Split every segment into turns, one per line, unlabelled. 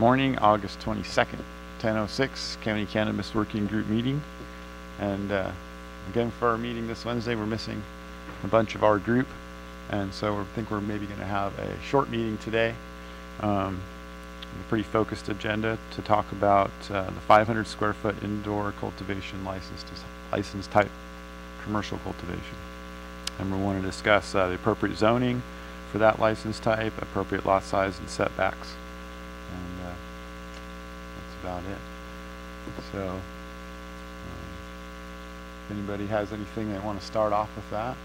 morning, August 22nd, 10:06, County Cannabis Working Group meeting. And again, for our meeting this Wednesday, we're missing a bunch of our group. And so I think we're maybe going to have a short meeting today. A pretty focused agenda to talk about the 500 square foot indoor cultivation license type commercial cultivation. And we want to discuss the appropriate zoning for that license type, appropriate lot size and setbacks. And that's about it. So if anybody has anything they want to start off with that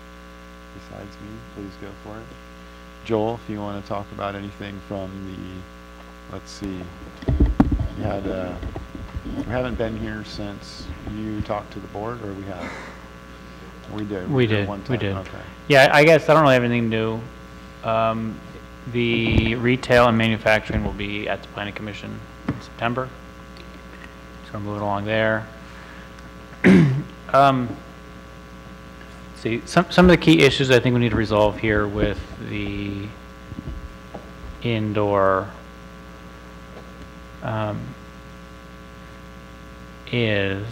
besides me, please go for it. Joel, if you want to talk about anything from the, let's see, we haven't been here since you talked to the board, or we have? We did.
We did.
Okay.
Yeah, I guess I don't really have anything new. The retail and manufacturing will be at the Planning Commission in September. So we're moving along there. See, some of the key issues I think we need to resolve here with the indoor is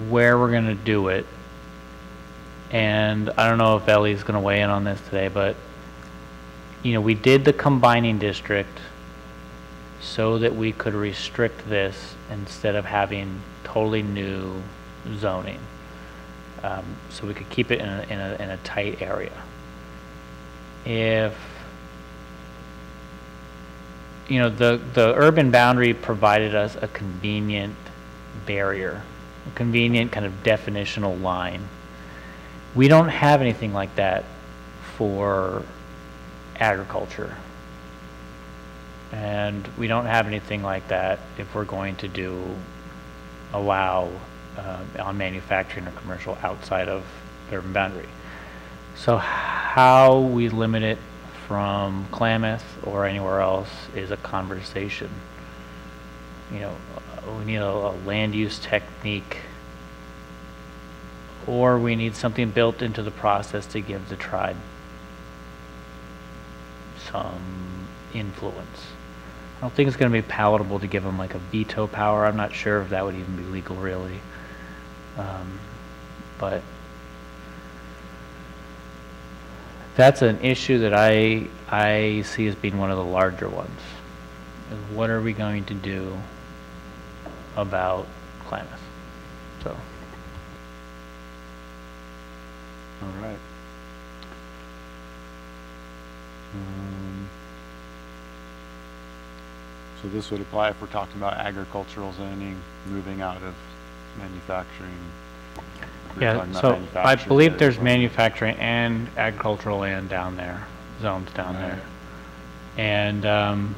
where we're going to do it. And I don't know if Ellie's going to weigh in on this today, but you know, we did the combining district so that we could restrict this instead of having totally new zoning. So we could keep it in a tight area. If you know, the urban boundary provided us a convenient barrier, a convenient kind of definitional line. We don't have anything like that for agriculture. And we don't have anything like that if we're going to allow on manufacturing or commercial outside of the urban boundary. So how we limit it from Klamath or anywhere else is a conversation. You know, we need a land use technique, or we need something built into the process to give the tribe some influence. I don't think it's going to be palatable to give them like a veto power. I'm not sure if that would even be legal, really. But that's an issue that I see as being one of the larger ones. Is what are we going to do about Klamath? So.
All right. So this would apply if we're talking about agricultural zoning, moving out of manufacturing.
Yeah, so I believe there's manufacturing and agricultural land down there, zones down there. And,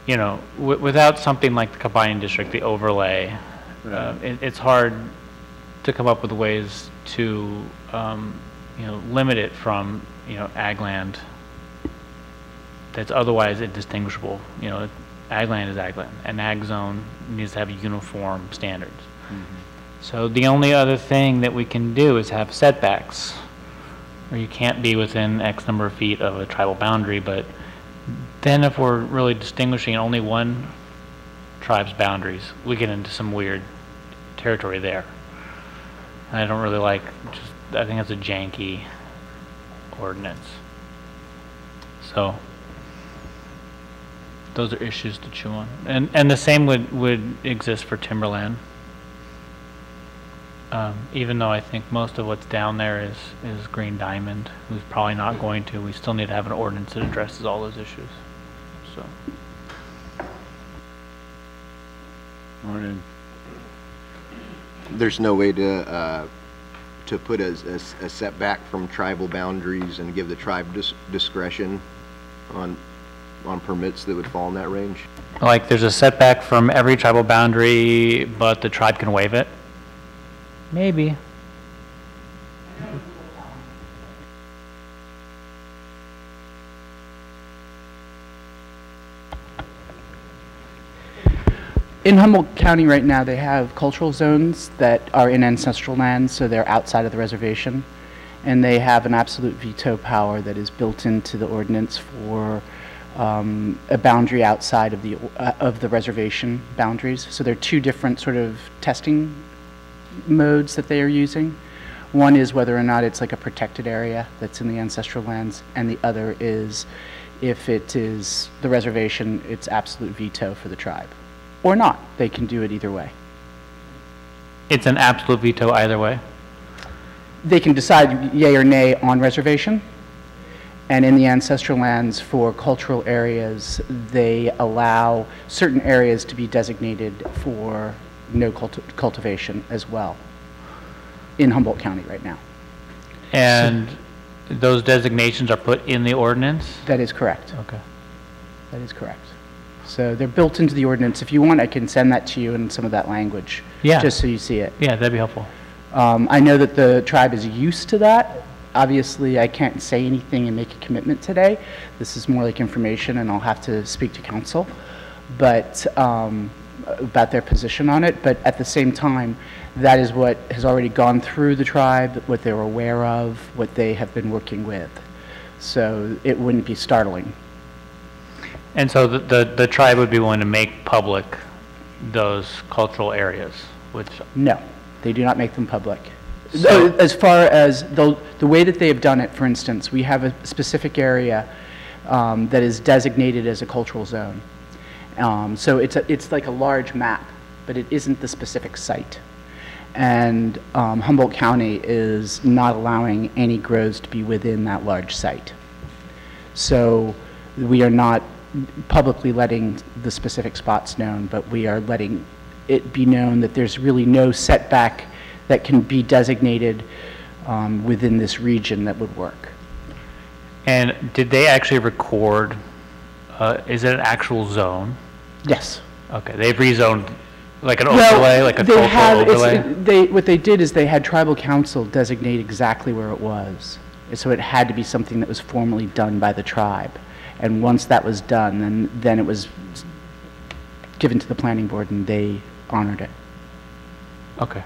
you know, without something like the combining district, the overlay, it's hard to come up with ways to, you know, limit it from, you know, ag land that's otherwise indistinguishable. You know, ag land is ag land. An ag zone needs to have uniform standards. Mm-hmm. So the only other thing that we can do is have setbacks, where you can't be within X number of feet of a tribal boundary. But then if we're really distinguishing only one tribe's boundaries, we get into some weird territory there. And I don't really like, I think that's a janky ordinance. So those are issues to chew on. And the same would exist for timberland. Even though I think most of what's down there is Green Diamond, who's probably not going to, we still need to have an ordinance that addresses all those issues. So.
Morning.
There's no way to put a setback from tribal boundaries and give the tribe discretion on permits that would fall in that range?
Like there's a setback from every tribal boundary, but the tribe can waive it? Maybe.
In Humboldt County right now, they have cultural zones that are in ancestral lands, so they're outside of the reservation. and they have an absolute veto power that is built into the ordinance for a boundary outside of the reservation boundaries. So there are two different sort of testing modes that they are using. One is whether or not it's like a protected area that's in the ancestral lands, and the other is if it is the reservation, it's absolute veto for the tribe. Or not. They can do it either way.
It's an absolute veto either way?
They can decide yay or nay on reservation. And in the ancestral lands for cultural areas, they allow certain areas to be designated for no cultivation as well in Humboldt County right now.
And those designations are put in the ordinance?
That is correct.
Okay.
That is correct. So they're built into the ordinance. If you want, I can send that to you in some of that language.
Yeah.
Just so you see it.
Yeah, that'd be helpful.
I know that the tribe is used to that. Obviously, I can't say anything and make a commitment today. This is more like information, and I'll have to speak to council, but about their position on it. But at the same time, that is what has already gone through the tribe, what they're aware of, what they have been working with. So it wouldn't be startling.
And so the tribe would be willing to make public those cultural areas, which...
No, they do not make them public.
So,
as far as the way that they have done it, for instance, we have a specific area that is designated as a cultural zone. So it's like a large map, but it isn't the specific site. And Humboldt County is not allowing any grows to be within that large site. So we are not publicly letting the specific spots known, but we are letting it be known that there's really no setback that can be designated within this region that would work.
and did they actually record, is it an actual zone?
Yes.
Okay, they've rezoned like an overlay, like a
they
cultural overlay?
What they did is they had tribal council designate exactly where it was. So it had to be something that was formally done by the tribe. And once that was done, then it was given to the planning board and they honored it.
Okay.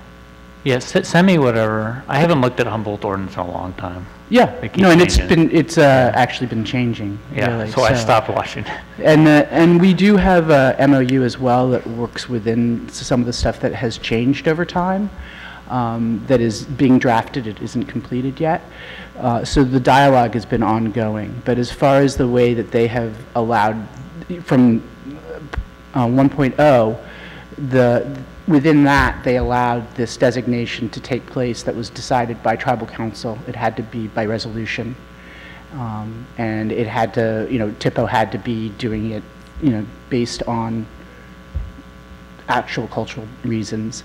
Yeah, send me whatever. I haven't looked at Humboldt ordinance in a long time.
Yeah,
They keep
no, and
changing.
it's actually been changing.
Yeah,
really,
so I stopped watching.
And we do have a MOU as well that works within some of the stuff that has changed over time, that is being drafted. It isn't completed yet. So the dialogue has been ongoing. But as far as the way that they have allowed from 1.0, within that, they allowed this designation to take place that was decided by tribal council. It had to be by resolution. And it had to, TIPO had to be doing it, based on actual cultural reasons.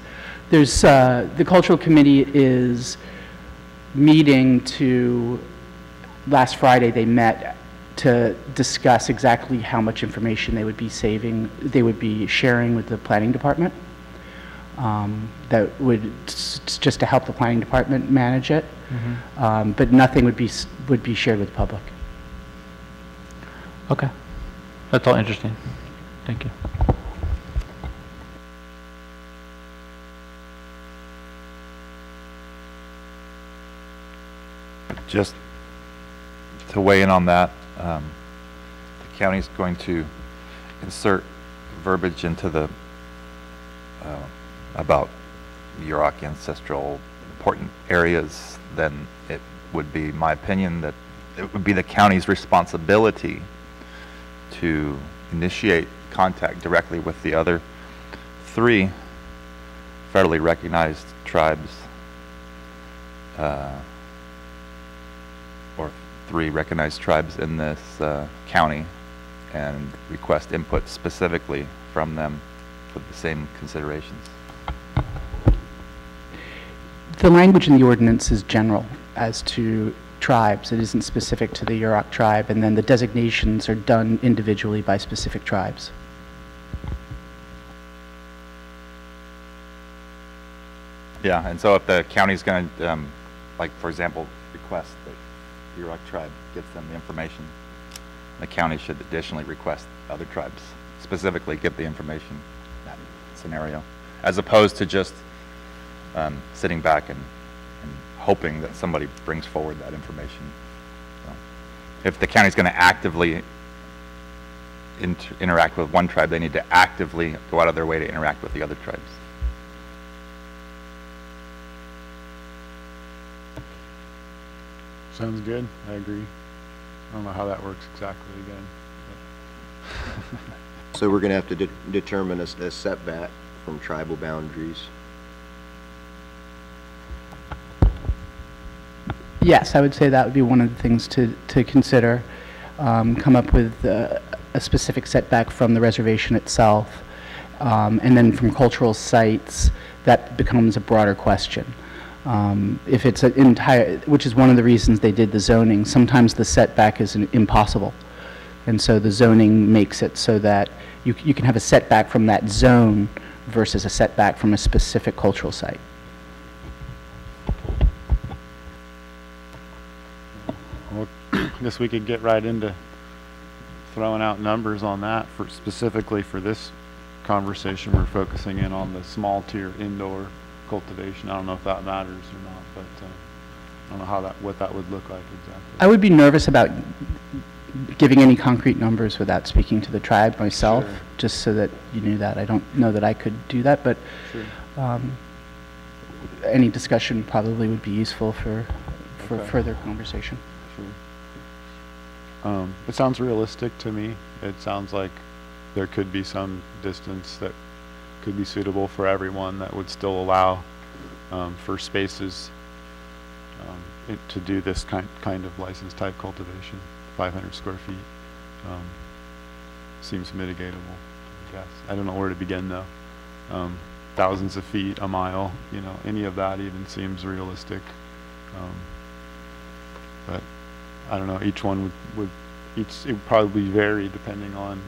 There's, the cultural committee is meeting last Friday they met to discuss exactly how much information they would be sharing with the planning department. That would just to help the planning department manage it, but nothing would be shared with the public.
Okay, that's all interesting. Thank you.
Just to weigh in on that, the county is going to insert verbiage into the about Yurok ancestral important areas. Then it would be my opinion that it would be the county's responsibility to initiate contact directly with the other 3 federally recognized tribes, or 3 recognized tribes in this county, and request input specifically from them for the same considerations.
The language in the ordinance is general as to tribes. It isn't specific to the Yurok tribe, and then the designations are done individually by specific tribes.
Yeah, and so if the county's going to, like for example, request that the Yurok tribe gets them the information, the county should additionally request other tribes specifically get the information in that scenario, as opposed to just sitting back and hoping that somebody brings forward that information. So, if the county's going to actively interact with one tribe, they need to actively go out of their way to interact with the other tribes.
Sounds good. I agree. I don't know how that works exactly again.
So we're going to have to determine a setback from tribal boundaries.
Yes, I would say that would be one of the things to consider. Come up with a specific setback from the reservation itself, and then from cultural sites, that becomes a broader question. If it's an entire, which is one of the reasons they did the zoning, sometimes the setback is impossible. And so the zoning makes it so that you can have a setback from that zone versus a setback from a specific cultural site.
Well, I guess we could get right into throwing out numbers on that for specifically for this conversation. We're focusing in on the small tier indoor cultivation. I don't know if that matters or not, but I don't know how what that would look like exactly.
I would be nervous about giving any concrete numbers without speaking to the tribe myself,
Sure.
just so that you knew that. I don't know that I could do that, but
Sure.
any discussion probably would be useful for
Okay.
further conversation.
Sure. It sounds realistic to me. It sounds like there could be some distance that could be suitable for everyone that would still allow for spaces to do this kind of license type cultivation. 500 square feet seems mitigatable, I guess. I don't know where to begin though. Thousands of feet, a mile, you know, any of that even seems realistic. But I don't know, each one it would probably vary depending on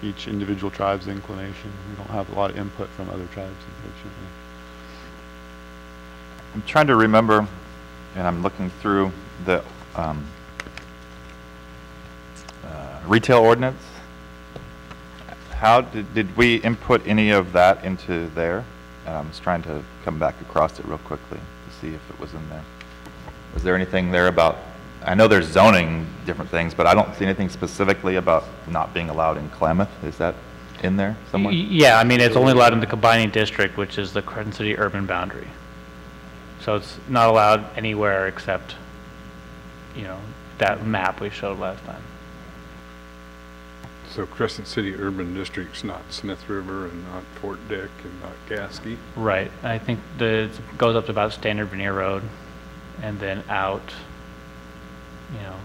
each individual tribe's inclination. We don't have a lot of input from other tribes, unfortunately.
I'm trying to remember, and I'm looking through the retail ordinance. How did we input any of that into there? I was trying to come back across it real quickly to see if it was in there. Was there anything there about, I know there's zoning different things, but I don't see anything specifically about not being allowed in Klamath. Is that in there somewhere?
Yeah, I mean, it's only allowed in the combining district, which is the Crescent City urban boundary. So it's not allowed anywhere except, you know, that map we showed last time.
So Crescent City Urban District's not Smith River and not Fort Dick and not Gasky.
Right. I think it goes up to about Standard Veneer Road and then out, you know,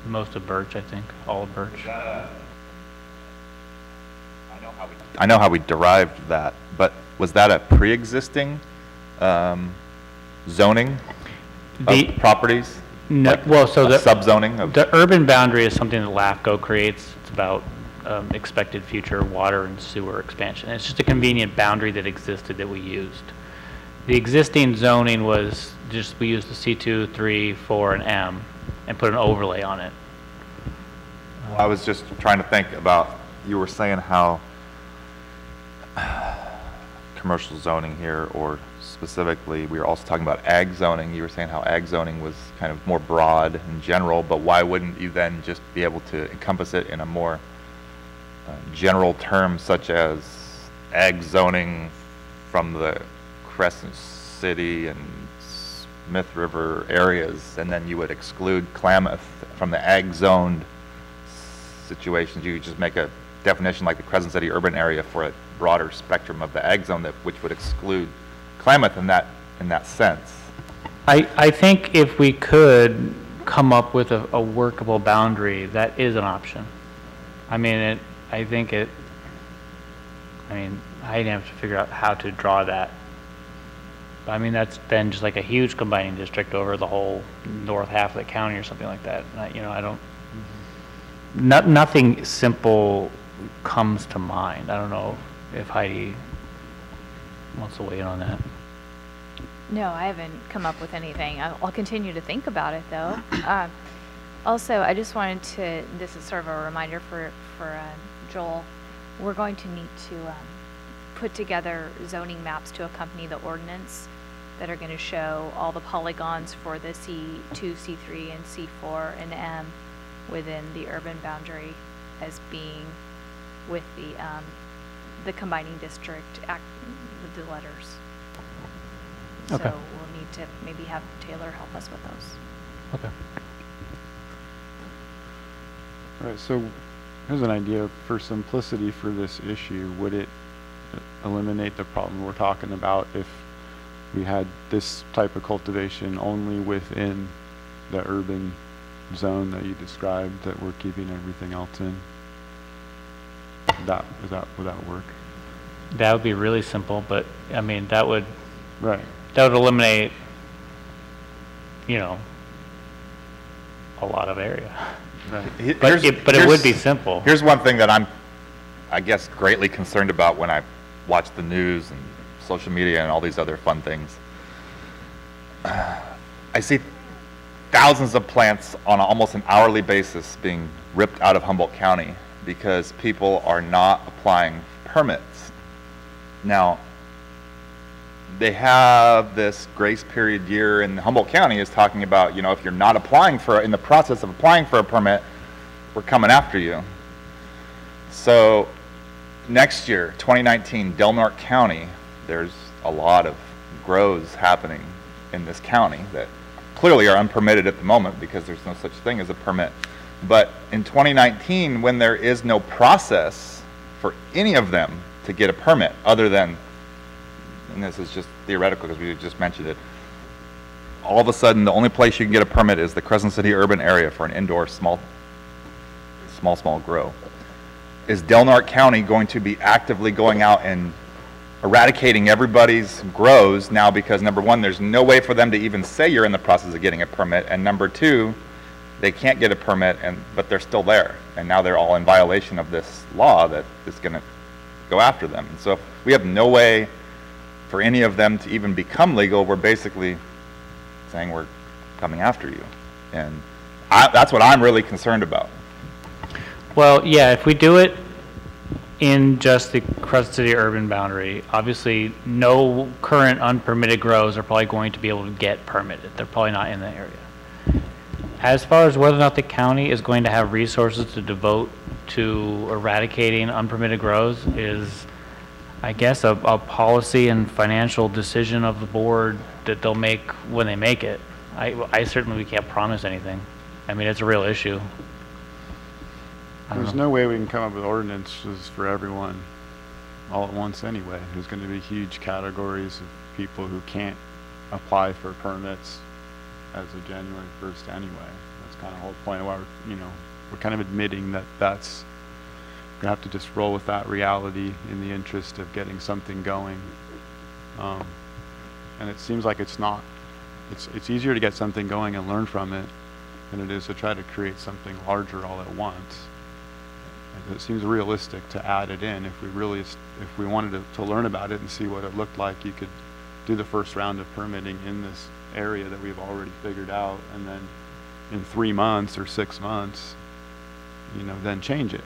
most of Birch, I think, all of Birch.
I know how we derived that, but was that a pre-existing zoning of properties?
No,
Like
well, so the
subzoning of
the urban boundary is something that LAFCO creates. It's about expected future water and sewer expansion. It's just a convenient boundary that existed that we used. The existing zoning was just, we used the C2, 3, 4, and M and put an overlay on it.
I was just trying to think about, you were saying how commercial zoning here, or specifically, we were also talking about ag zoning. You were saying how ag zoning was kind of more broad and general, but why wouldn't you then just be able to encompass it in a more general term, such as ag zoning from the Crescent City and Smith River areas, and then you would exclude Klamath from the ag zoned situations? You could just make a definition like the Crescent City urban area for a broader spectrum of the ag zone, which would exclude Klamath in that sense.
I think if we could come up with a workable boundary, that is an option. I mean, I'd have to figure out how to draw that. I mean, that's then just like a huge combining district over the whole north half of the county or something like that. Nothing simple comes to mind. I don't know if Heidi wants to weigh in on that.
No, I haven't come up with anything. I'll continue to think about it, though. Also, I just wanted to, this is sort of a reminder for Joel, we're going to need to put together zoning maps to accompany the ordinance that are going to show all the polygons for the C2, C3, and C4 and M within the urban boundary as being with the combining district act with the letters.
Okay.
So we'll need to maybe have Taylor help us with those.
Okay.
All right, so here's an idea for simplicity for this issue. Would it eliminate the problem we're talking about if we had this type of cultivation only within the urban zone that you described, that we're keeping everything else in? Would that work?
That would be really simple, but I mean, that would
Right.
eliminate, you know, a lot of area.
Right.
But it would be simple.
Here's one thing that I'm, I guess, greatly concerned about when I watch the news and social media and all these other fun things. I see thousands of plants on almost an hourly basis being ripped out of Humboldt County because people are not applying permits. Now, they have this grace period year, and Humboldt County is talking about, you know, if you're not applying for, in the process of applying for a permit, we're coming after you. So next year, 2019, Del Norte County, there's a lot of grows happening in this county that clearly are unpermitted at the moment because there's no such thing as a permit. But in 2019, when there is no process for any of them to get a permit other than, and this is just theoretical because we just mentioned it, all of a sudden the only place you can get a permit is the Crescent City urban area for an indoor small grow. Is Del Norte County going to be actively going out and eradicating everybody's grows now because, number one, there's no way for them to even say you're in the process of getting a permit, and number two, they can't get a permit, but they're still there, and now they're all in violation of this law that is going to go after them. And so if we have no way for any of them to even become legal, we're basically saying we're coming after you. And that's what I'm really concerned about.
Well, yeah, if we do it in just the Crescent City urban boundary, obviously no current unpermitted grows are probably going to be able to get permitted. They're probably not in the area. As far as whether or not the county is going to have resources to devote to eradicating unpermitted grows is, I guess, a policy and financial decision of the board that they'll make when they make it. I certainly can't promise anything. I mean, it's a real issue.
There's no way we can come up with ordinances for everyone all at once anyway. There's going to be huge categories of people who can't apply for permits as of January 1st anyway. That's kind of the whole point of why we're kind of admitting that that's going to have to just roll with that reality in the interest of getting something going. And it seems like it's not. It's easier to get something going and learn from it than it is to try to create something larger all at once. It seems realistic to add it in. If we wanted to learn about it and see what it looked like, you could do the first round of permitting in this area that we've already figured out, and then in 3 months or 6 months, then change it.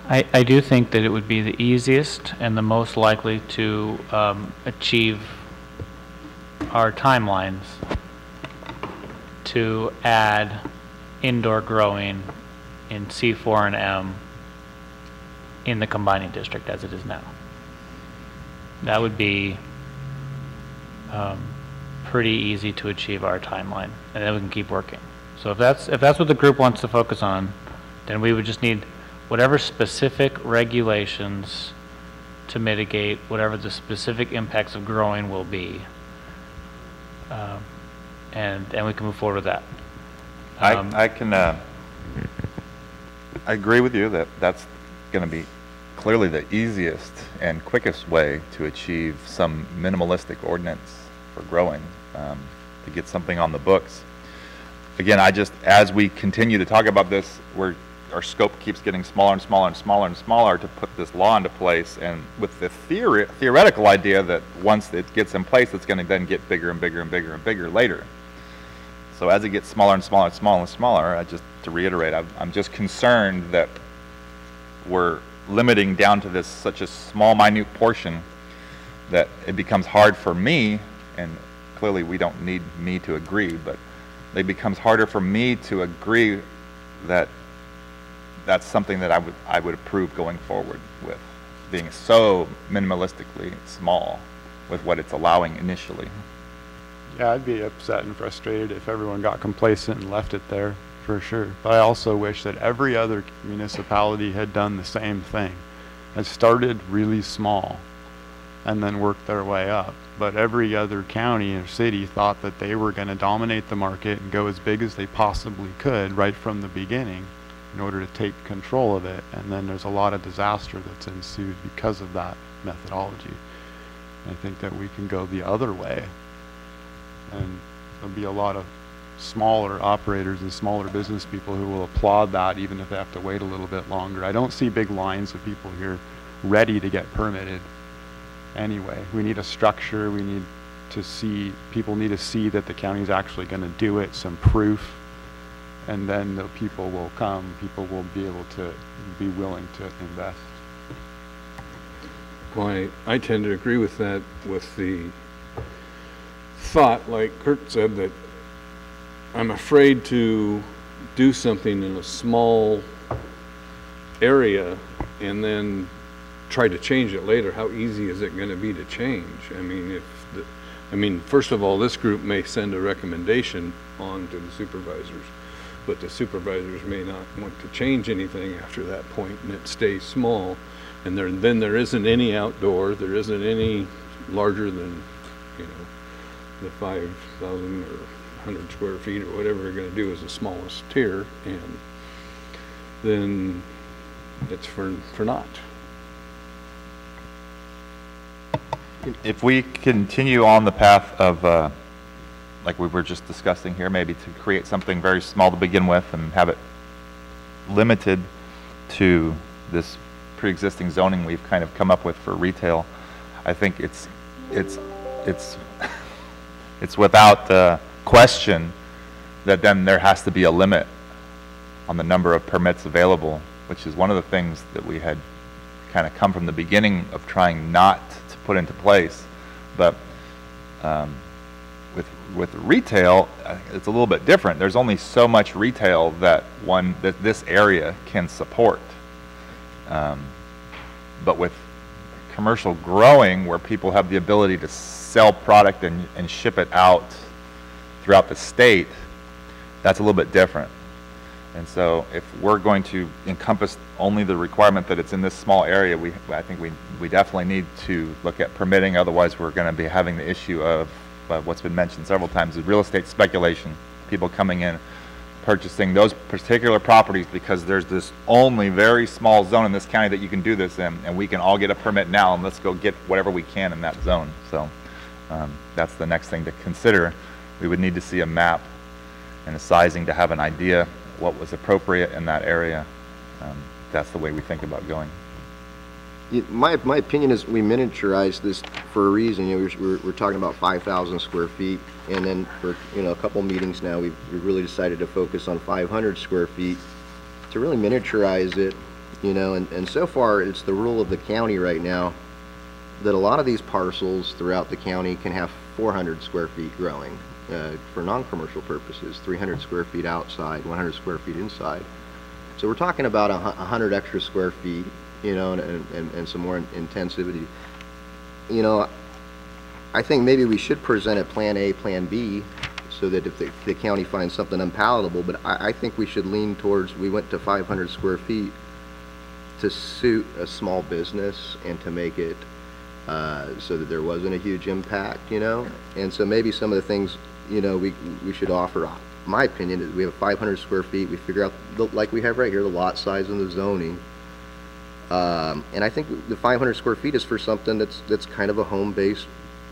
I do think that it would be the easiest and the most likely to achieve our timelines to add indoor growing in C4 and M in the combining district as it is now. That would be pretty easy to achieve our timeline, and then we can keep working. So if that's what the group wants to focus on, then we would just need whatever specific regulations to mitigate whatever the specific impacts of growing will be, and we can move forward with that.
I agree with you that that's going to be clearly the easiest and quickest way to achieve some minimalistic ordinance for growing, to get something on the books. Again, as we continue to talk about this, our scope keeps getting smaller and smaller and smaller and smaller to put this law into place, and with the theoretical idea that once it gets in place, it's going to then get bigger and bigger and bigger and bigger later. So as it gets smaller and smaller and smaller and smaller, to reiterate, I'm just concerned that we're limiting down to such a small, minute portion that it becomes hard for me and clearly we don't need me to agree, but it becomes harder for me to agree that that's something that I would approve going forward with, being so minimalistically small with what it's allowing initially.
Yeah, I'd be upset and frustrated if everyone got complacent and left it there, for sure. But I also wish that every other municipality had done the same thing. It started really small and then worked their way up. But every other county or city thought that they were going to dominate the market and go as big as they possibly could right from the beginning in order to take control of it. And then there's a lot of disaster that's ensued because of that methodology. I think that we can go the other way, and there'll be a lot of smaller operators and smaller business people who will applaud that even if they have to wait a little bit longer. I don't see big lines of people here ready to get permitted anyway. We need a structure. We need to see, people need to see that the county's actually going to do it, some proof, and then the people will come. People will be able to be willing to invest.
Well, I tend to agree with that, with the thought, like Kurt said, that I'm afraid to do something in a small area and then try to change it later. How easy is it going to be to change? I mean, first of all, this group may send a recommendation on to the supervisors, but the supervisors may not want to change anything after that point, and it stays small. And then there isn't any outdoor, there isn't any larger than, you know, the 5,000 or 100 square feet or whatever we're going to do is the smallest tier, and then it's for naught.
If we continue on the path of, like we were just discussing here, maybe to create something very small to begin with and have it limited to this pre-existing zoning we've kind of come up with for retail, I think it's without question that then there has to be a limit on the number of permits available, which is one of the things that we had kind of come from the beginning of trying not to put into place. But with retail, it's a little bit different. There's only so much retail that this area can support. But with commercial growing, where people have the ability to sell product and ship it out throughout the state, that's a little bit different. And so if we're going to encompass only the requirement that it's in this small area, I think we definitely need to look at permitting. Otherwise, we're going to be having the issue of what's been mentioned several times, is real estate speculation. People coming in, purchasing those particular properties because there's this only very small zone in this county that you can do this in, and we can all get a permit now, and let's go get whatever we can in that zone. So that's the next thing to consider. We would need to see a map and a sizing to have an idea what was appropriate in that area. That's the way we think about going.
My opinion is we miniaturize this for a reason. You know, we're talking about 5,000 square feet, and then for a couple meetings now, we've really decided to focus on 500 square feet to really miniaturize it. And so far it's the rule of the county right now that a lot of these parcels throughout the county can have 400 square feet growing for non-commercial purposes, 300 square feet outside, 100 square feet inside. So we're talking about 100 extra square feet. And some more intensivity. I think maybe we should present a plan A, plan B, so that if the county finds something unpalatable, but I think we should lean towards, we went to 500 square feet to suit a small business and to make it so that there wasn't a huge impact, and so maybe some of the things, we should offer. My opinion is we have 500 square feet, we figure out, like we have right here, the lot size and the zoning. And I think the 500 square feet is for something that's kind of a home-based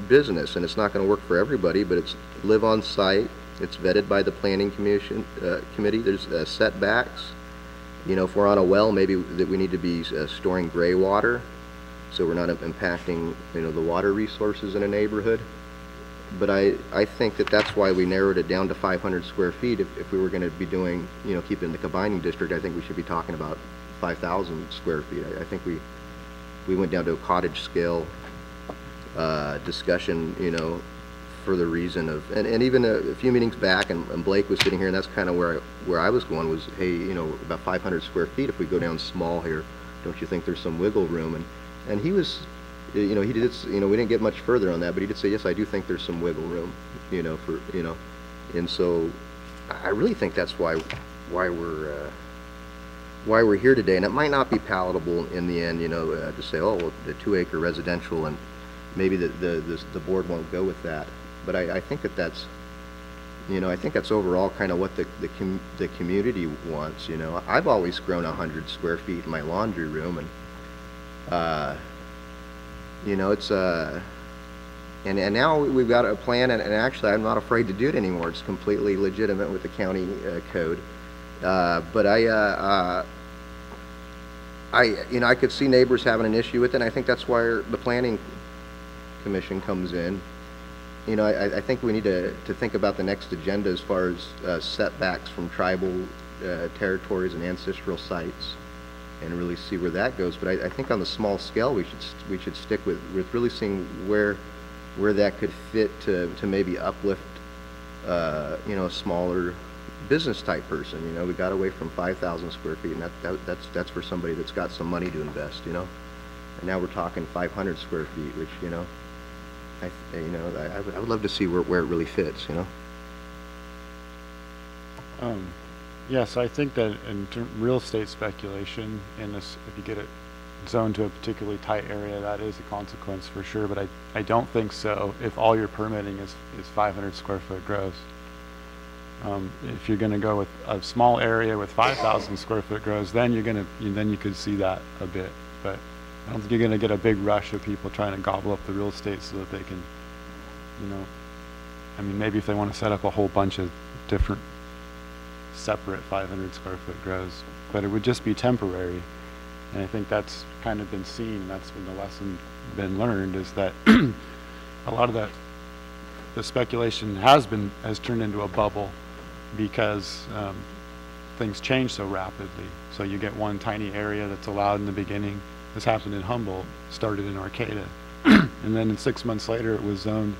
business, and it's not going to work for everybody, but it's live on site. It's vetted by the planning committee. There's setbacks. If we're on a well, maybe that we need to be storing gray water, so we're not impacting the water resources in a neighborhood. But I think that's why we narrowed it down to 500 square feet. If we were going to be doing keeping the combining district, I think we should be talking about 5,000 square feet. I think we went down to a cottage scale discussion, for the reason of, and even a few meetings back, and Blake was sitting here, and that's kind of where I was going was, hey, you know, about 500 square feet, if we go down small here, don't you think there's some wiggle room? And he was, you know, he did, you know, we didn't get much further on that, but he did say, yes, I do think there's some wiggle room, you know, for, you know, and so I really think that's why we're here today. And it might not be palatable in the end, you know, to say, oh, well, the 2-acre residential, and maybe the board won't go with that. But I think that's, you know, I think that's overall kind of what the community wants. You know, I've always grown 100 square feet in my laundry room, and you know, it's and now we've got a plan, and actually I'm not afraid to do it anymore. It's completely legitimate with the county code. But you know, I could see neighbors having an issue with it, and I think that's why the planning commission comes in. You know, I think we need to think about the next agenda as far as setbacks from tribal territories and ancestral sites, and really see where that goes. But I think on the small scale, we should stick with really seeing where that could fit to maybe uplift you know, a smaller business type person. You know, we got away from 5,000 square feet, and that's for somebody that's got some money to invest. You know, and now we're talking 500 square feet, which, you know, I would love to see where it really fits. You know.
Yes, I think that in real estate speculation, in this, if you get it zoned to a particularly tight area, that is a consequence for sure. But I don't think so if all your permitting is 500 square foot gross. If you're going to go with a small area with 5,000 square foot grows, then you could see that a bit. But I don't think you're going to get a big rush of people trying to gobble up the real estate so that they can, you know, I mean, maybe if they want to set up a whole bunch of different separate 500 square foot grows, but it would just be temporary. And I think that's kind of been seen, and that's been the lesson been learned, is that a lot of the speculation has turned into a bubble because things change so rapidly. So you get one tiny area that's allowed in the beginning. This happened in Humboldt, started in Arcata, and then in 6 months later it was zoned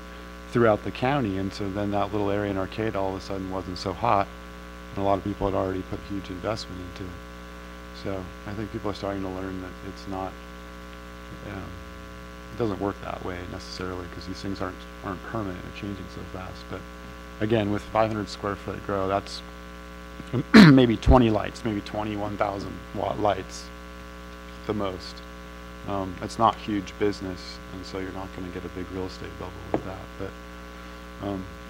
throughout the county, and so then that little area in Arcata all of a sudden wasn't so hot, and a lot of people had already put huge investment into it. So I think people are starting to learn that it's not, it doesn't work that way necessarily, because these things aren't permanent, they're changing so fast. But again, with 500 square foot grow, that's maybe 20 lights, maybe 21,000 watt lights, the most. It's not huge business, and so you're not going to get a big real estate bubble with that. But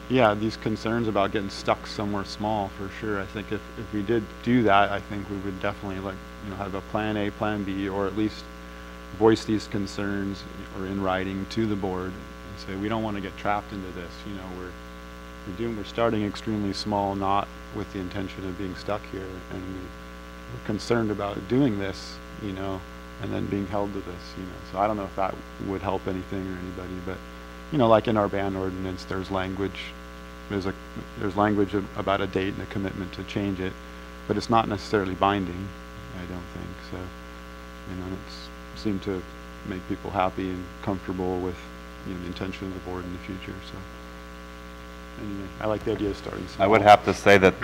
yeah, these concerns about getting stuck somewhere small, for sure. I think if we did do that, I think we would definitely, like, you know, have a plan A, plan B, or at least voice these concerns or in writing to the board and say, we don't want to get trapped into this. You know, we're starting extremely small, not with the intention of being stuck here, and we're concerned about doing this, you know, and then being held to this, you know. So I don't know if that would help anything or anybody, but, you know, like in our ban ordinance, there's language about a date and a commitment to change it, but it's not necessarily binding, I don't think. So, you know, it seemed to make people happy and comfortable with, you know, the intention of the board in the future. So anyway, I like the idea of starting small.
I would have to say that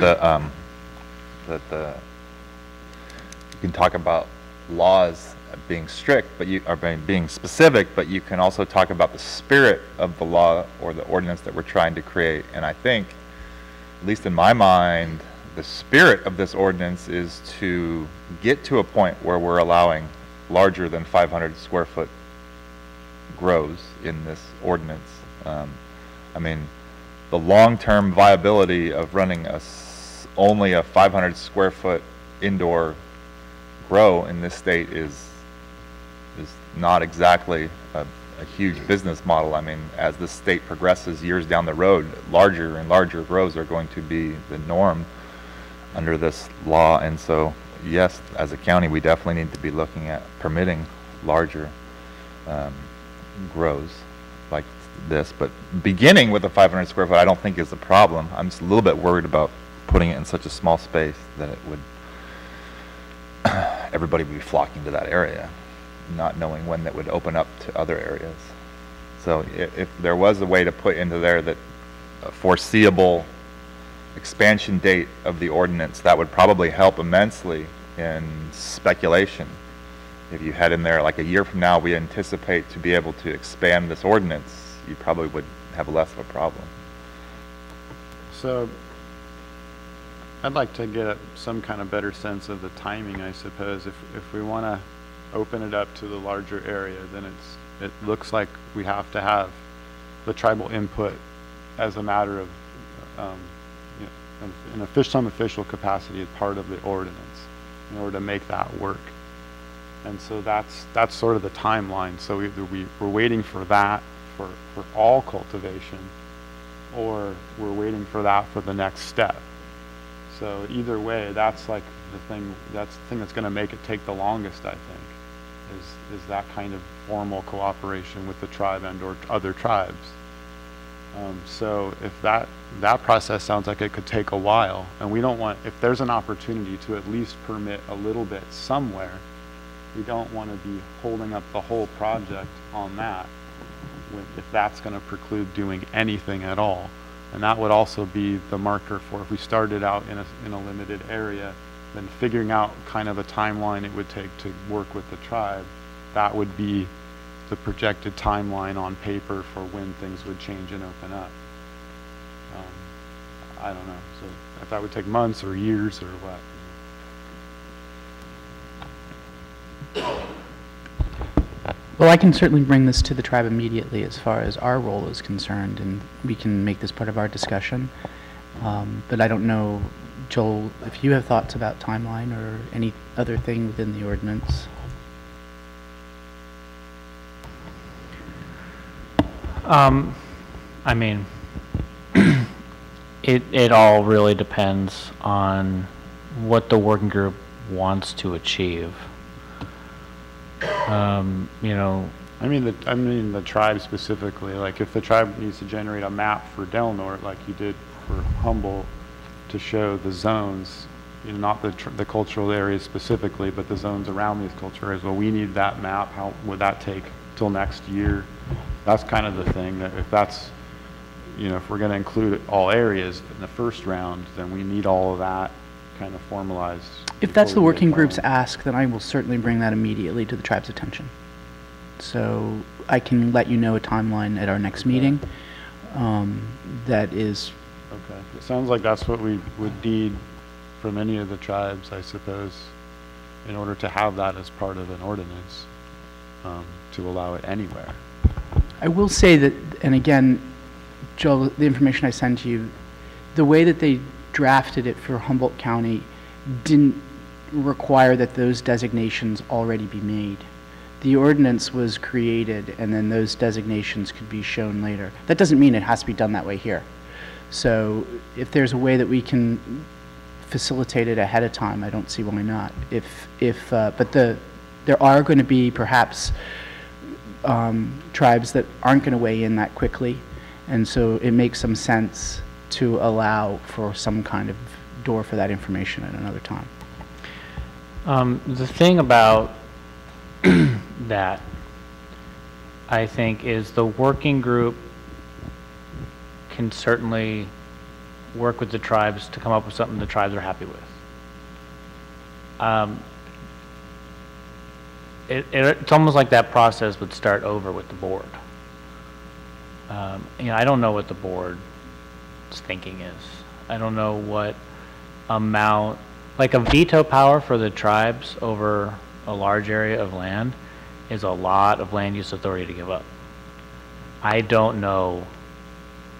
you can talk about laws being strict, but being specific, but you can also talk about the spirit of the law or the ordinance that we're trying to create. And I think, at least in my mind, the spirit of this ordinance is to get to a point where we're allowing larger than 500 square foot grows in this ordinance. I mean, the long-term viability of running only a 500 square foot indoor grow in this state is not exactly a huge business model. I mean, as the state progresses years down the road, larger and larger grows are going to be the norm under this law. And so, yes, as a county, we definitely need to be looking at permitting larger grows like this. But beginning with a 500 square foot, I don't think is a problem. I'm just a little bit worried about putting it in such a small space that it would everybody would be flocking to that area, not knowing when that would open up to other areas. So if there was a way to put into there that a foreseeable expansion date of the ordinance, that would probably help immensely in speculation. If you had in there like a year from now, we anticipate to be able to expand this ordinance, you probably would have less of a problem.
So I'd like to get some kind of better sense of the timing, I suppose. If we want to open it up to the larger area, then it looks like we have to have the tribal input as a matter of some official capacity as part of the ordinance in order to make that work. And so that's sort of the timeline. So either we're waiting for that for all cultivation, or we're waiting for that for the next step. So either way, that's like the thing that's going to make it take the longest, I think, is that kind of formal cooperation with the tribe and or other tribes. So if that process sounds like it could take a while, and we don't want, if there's an opportunity to at least permit a little bit somewhere, we don't want to be holding up the whole project on that if that's going to preclude doing anything at all. And that would also be the marker for if we started out in a limited area, then figuring out kind of a timeline it would take to work with the tribe. That would be the projected timeline on paper for when things would change and open up. I don't know. So if that would take months or years or what.
Well, I can certainly bring this to the tribe immediately as far as our role is concerned, and we can make this part of our discussion. But I don't know, Joel, if you have thoughts about timeline or any other thing within the ordinance.
I mean, it all really depends on what the working group wants to achieve. You know,
I mean the tribe specifically. Like if the tribe needs to generate a map for Del Norte, like you did for Humboldt, to show the zones, you know, not the cultural areas specifically, but the zones around these cultural areas. Well, we need that map. How would that take till next year? That's kind of the thing. That if that's, you know, if we're going to include all areas in the first round, then we need all of that kind of formalized.
If that's the
before we
working
get
group's
going.
ask, then I will certainly bring that immediately to the tribe's attention. So I can let you know a timeline at our next meeting. That is.
Okay. It sounds like that's what we would need from any of the tribes, I suppose, in order to have that as part of an ordinance, to allow it anywhere.
I will say that, and again, Joel, the information I sent to you, the way that they drafted it for Humboldt County didn't require that those designations already be made. The ordinance was created and then those designations could be shown later. That doesn't mean it has to be done that way here. So if there's a way that we can facilitate it ahead of time, I don't see why not. But there are going to be perhaps tribes that aren't going to weigh in that quickly, and so it makes some sense to allow for some kind of door for that information at another time.
The thing about that, I think, is the working group can certainly work with the tribes to come up with something the tribes are happy with. It's almost like that process would start over with the board. You know, I don't know what the board's thinking is. I don't know what amount, like a veto power for the tribes over a large area of land is a lot of land use authority to give up. I don't know.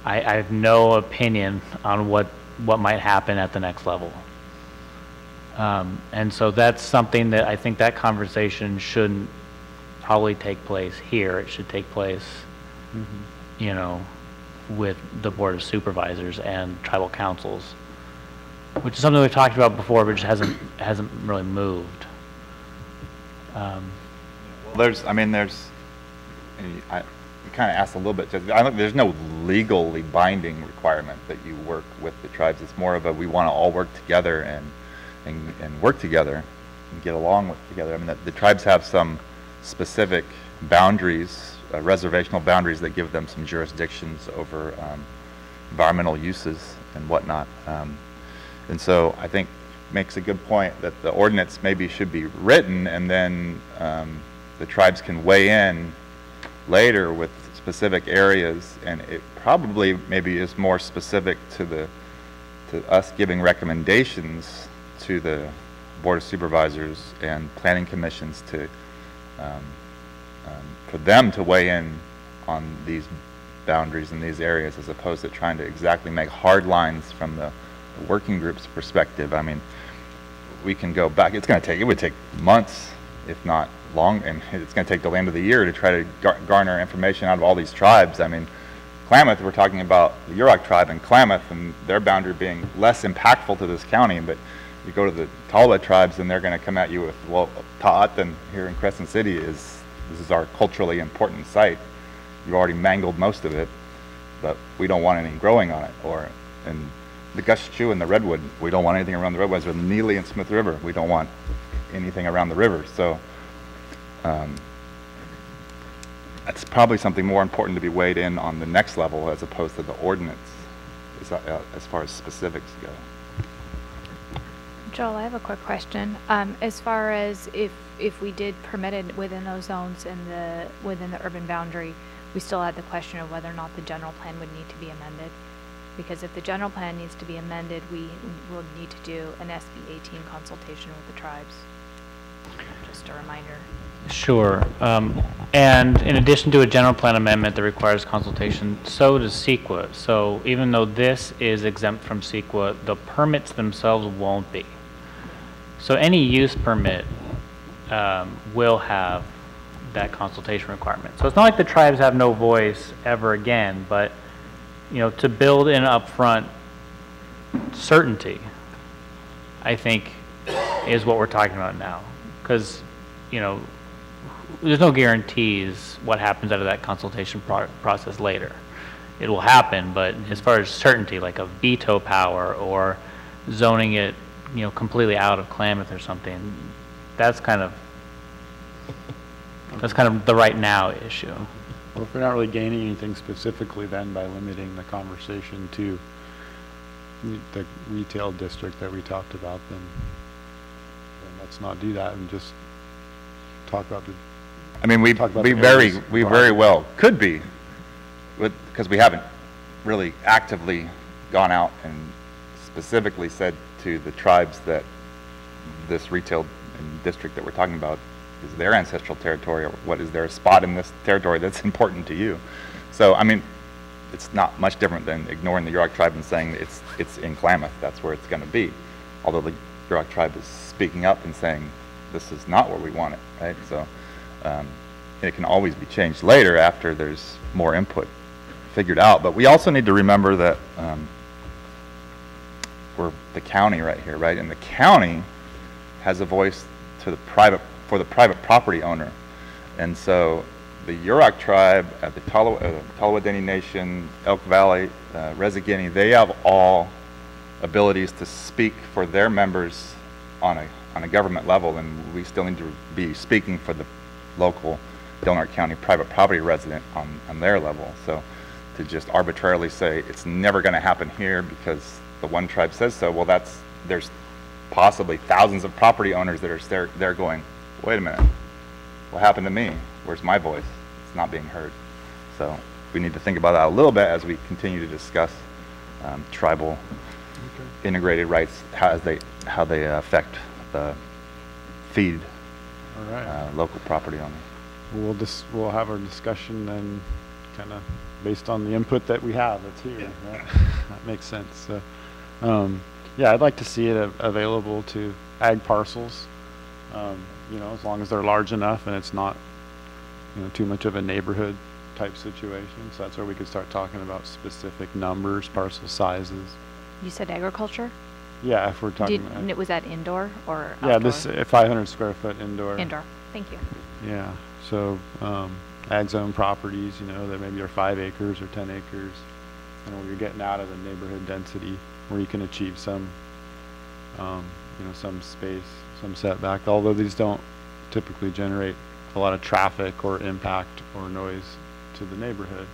I have no opinion on what might happen at the next level. And so that's something that I think that conversation shouldn't probably take place here. It should take place, you know, with the Board of Supervisors and tribal councils, which is something we've talked about before, but just hasn't really moved.
There's, I mean, there's, you kind of asked a little bit, there's no legally binding requirement that you work with the tribes. It's more of a, we want to all work together and work together and get along with together. I mean, the tribes have some specific boundaries reservational boundaries that give them some jurisdictions over environmental uses and whatnot. And so I think makes a good point that the ordinance maybe should be written, and then the tribes can weigh in later with specific areas, and it probably maybe is more specific to us giving recommendations to the Board of Supervisors and planning commissions to for them to weigh in on these boundaries in these areas, as opposed to trying to exactly make hard lines from the working group's perspective. I mean, we can go back. It would take months, if not long, and it's going to take till the end of the year to try to garner information out of all these tribes. I mean, Klamath, we're talking about the Yurok tribe in Klamath and their boundary being less impactful to this county, but you go to the Tolwa tribes and they're going to come at you with, well, Ta'atan here in Crescent City this is our culturally important site. You've already mangled most of it, but we don't want any growing on it. Or in the Gushu and the Redwood, we don't want anything around the redwoods, or the Neely and Smith River, we don't want anything around the river. So that's probably something more important to be weighed in on the next level as opposed to the ordinance as far as specifics go.
Joel, I have a quick question. As far as if we did permit it within those zones within the urban boundary, we still had the question of whether or not the general plan would need to be amended. Because if the general plan needs to be amended, we will need to do an SB 18 consultation with the tribes. Just a reminder.
Sure. And in addition to a general plan amendment that requires consultation, so does CEQA. So even though this is exempt from CEQA, the permits themselves won't be. So any use permit will have that consultation requirement. So it's not like the tribes have no voice ever again, but to build in upfront certainty, I think, is what we're talking about now. Because, there's no guarantees what happens out of that consultation process later. It will happen, but as far as certainty, like a veto power or zoning it, completely out of Klamath or something, that's kind of the right now issue.
Well, if we're not really gaining anything specifically then by limiting the conversation to the retail district that we talked about, then let's not do that and just talk about the.
I mean, we very well could be, because we haven't really actively gone out and specifically said to the tribes that this retail district that we're talking about is their ancestral territory, or what is their spot in this territory that's important to you. So, I mean, it's not much different than ignoring the Yurok tribe and saying it's in Klamath, that's where it's going to be. Although the Yurok tribe is speaking up and saying this is not where we want it, right? So it can always be changed later after there's more input figured out. But we also need to remember that we're the county right here, right? And the county has a voice to for the private property owner. And so the Yurok tribe, the Tolwa Dene Nation, Elk Valley, Rezagini, they have all abilities to speak for their members on a government level, and we still need to be speaking for the local Del Norte County private property resident on their level. So to just arbitrarily say it's never going to happen here because the one tribe says so, well, there's possibly thousands of property owners that are there going, wait a minute, what happened to me? Where's my voice? It's not being heard. So we need to think about that a little bit as we continue to discuss tribal integrated rights, how they affect the feed local property owners.
We'll have our discussion then, kind of based on the input that we have that's here. Yeah. Right? That makes sense. So, yeah, I'd like to see it available to ag parcels. As long as they're large enough and it's not, too much of a neighborhood type situation. So that's where we could start talking about specific numbers, parcel sizes.
You said agriculture?
Yeah, if we're talking.
Was that indoor or outdoor?
Yeah, this 500 square foot indoor.
Indoor. Thank you.
Yeah. So ag zone properties, that maybe are 5 acres or 10 acres, where you're getting out of the neighborhood density, where you can achieve some, some space, some setback. Although these don't typically generate a lot of traffic or impact or noise to the neighborhood.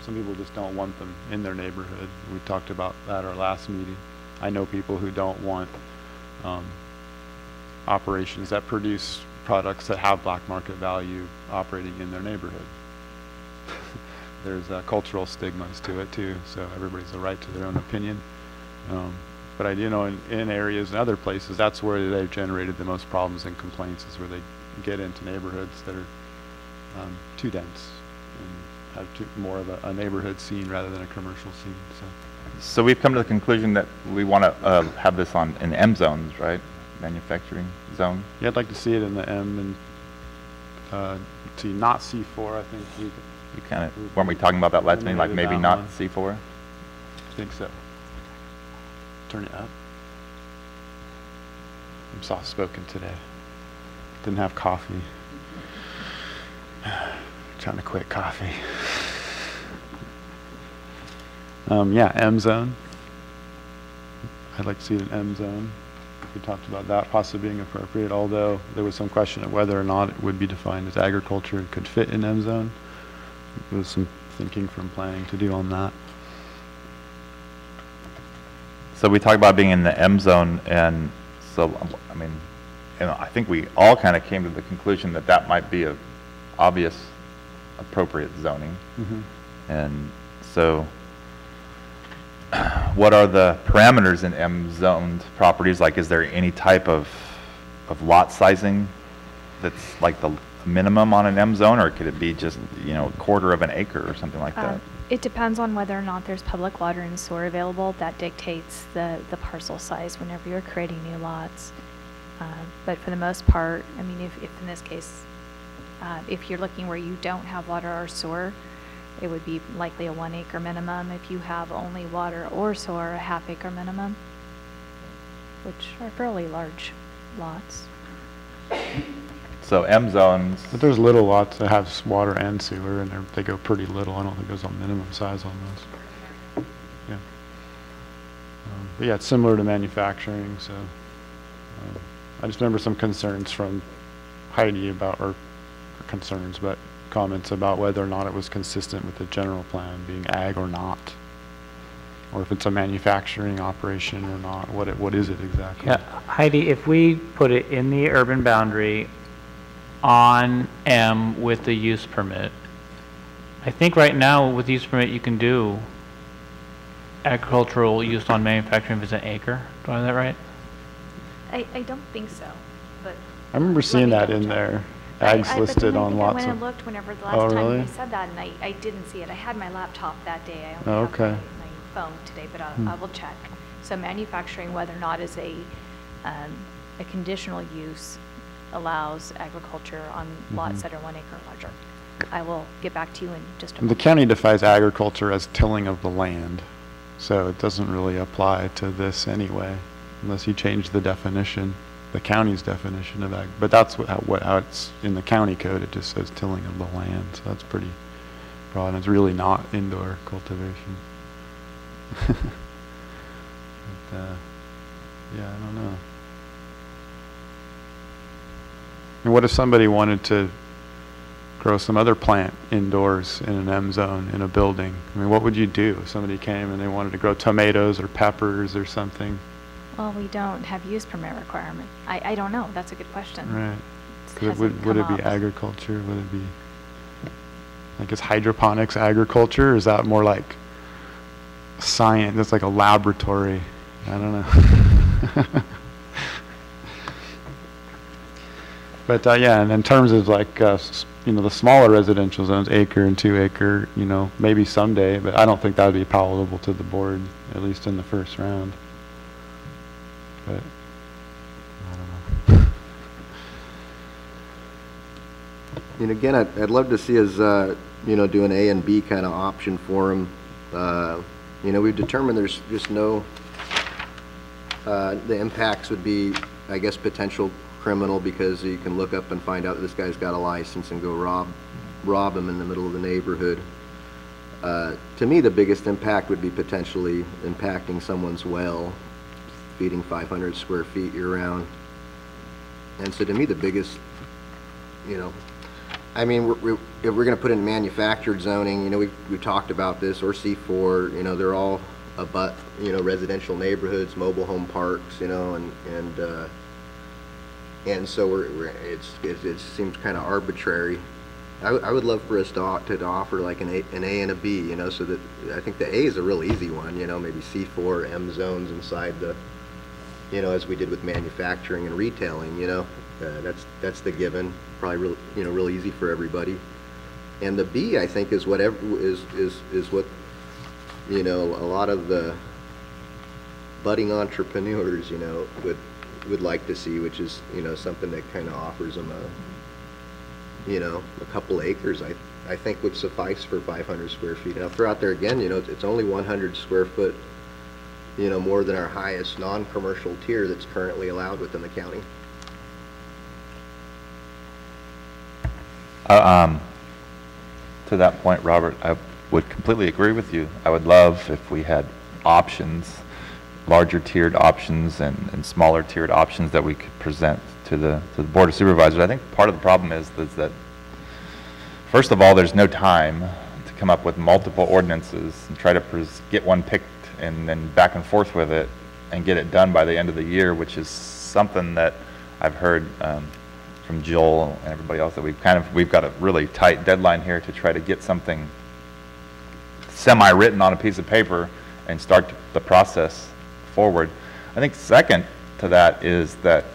Some people just don't want them in their neighborhood. We talked about that at our last meeting. I know people who don't want operations that produce products that have black market value operating in their neighborhood. There's cultural stigmas to it too, so everybody's a right to their own opinion. But I do know in areas and other places, that's where they've generated the most problems and complaints, is where they get into neighborhoods that are too dense and have more of a neighborhood scene rather than a commercial scene.
So we've come to the conclusion that we want to have this in M zones, right? Manufacturing zone.
Yeah, I'd like to see it in the M and see not C4. I think
We kind of, weren't we talking about that last meeting, like maybe
that
not
one.
C4?
I think so. Turn it up. I'm soft-spoken today. Didn't have coffee. Trying to quit coffee. Yeah, M zone. I'd like to see it in M zone. We talked about that possibly being appropriate, although there was some question of whether or not it would be defined as agriculture. It could fit in M zone. There was some thinking from planning to do on that.
So we talked about being in the M zone, and so, I mean, I think we all kind of came to the conclusion that that might be a obvious appropriate zoning.
Mm-hmm.
And so what are the parameters in M zoned properties? Like, is there any type of lot sizing that's like the minimum on an M zone, or could it be just, a quarter of an acre or something like that?
It depends on whether or not there's public water and sewer available. That dictates the parcel size whenever you're creating new lots. But for the most part, I mean, if in this case, if you're looking where you don't have water or sewer, it would be likely a 1 acre minimum. If you have only water or sewer, a ½ acre minimum, which are fairly large lots.
So M zones,
But there's little lots that have water and sewer, and they go pretty little. I don't think there's a minimum size on those. Yeah. But yeah, it's similar to manufacturing, so I just remember some concerns from Heidi about, or concerns, but comments about whether or not it was consistent with the general plan being ag or not, or if it's a manufacturing operation or not. What is it exactly?
Yeah, Heidi, if we put it in the urban boundary on M with the use permit, I think right now with the use permit you can do agricultural use on manufacturing if it's an acre. Do I have that right?
I don't think so, but.
I remember seeing that in
double check.
there. Ag's
but
listed
then I
on
think
lots
I went and
of.
looked whenever the
Oh,
last time
really?
I said that, and I didn't see it. I had my laptop that day. I
Oh,
only
okay.
have my phone today, but I will check. So manufacturing, whether or not is a conditional use, allows agriculture on lots that are 1 acre or larger. I will get back to you in just a
The
moment.
county defines agriculture as tilling of the land, so it doesn't really apply to this anyway, unless you change the definition, the county's definition of ag. But that's how it's in the county code. It just says tilling of the land, so that's pretty broad. And it's really not indoor cultivation. But, yeah, I don't know. And what if somebody wanted to grow some other plant indoors in an M zone in a building? I mean, what would you do if somebody came and they wanted to grow tomatoes or peppers or something?
Well, we don't have use permit requirement. I don't know. That's a good question.
Right.
It
'Cause
hasn't
would it
come
be
up.
agriculture? Would it be, like, is hydroponics agriculture? Or is that more like science? That's like a laboratory. I don't know. But yeah, and in terms of like, the smaller residential zones, acre and 2 acre, maybe someday, but I don't think that would be palatable to the board, at least in the first round. But, I don't know.
And again, I'd love to see us, do an A and B kind of option for them. We've determined there's just no, the impacts would be, I guess, potential criminal, because you can look up and find out that this guy's got a license and go rob him in the middle of the neighborhood. To me, the biggest impact would be potentially impacting someone's well, feeding 500 square feet year round. And so to me, the biggest, I mean, if we're going to put in manufactured zoning, you know, we've talked about this, or C4, you know, they're all you know, residential neighborhoods, mobile home parks, you know, and so it seems kind of arbitrary. I would love for us to offer like an A and a B, you know, so that I think the A is a real easy one, you know, maybe C4 M zones inside the, you know, as we did with manufacturing and retailing, you know, that's the given, probably real, you know, real easy for everybody. And the B, I think, is what you know, a lot of the budding entrepreneurs, you know, would like to see, which is, you know, something that kind of offers them you know, a couple acres, I think would suffice for 500 square feet. And I'll throw out there again, you know, it's only 100 square foot, you know, more than our highest non-commercial tier that's currently allowed within the county.
To that point, Robert, I would completely agree with you. I would love if we had options, larger tiered options and smaller tiered options that we could present to the Board of Supervisors. I think part of the problem is that, first of all, there's no time to come up with multiple ordinances and try to get one picked and then back and forth with it and get it done by the end of the year, which is something that I've heard from Joel and everybody else, that we've got a really tight deadline here to try to get something semi-written on a piece of paper and start the process forward. I think second to that is that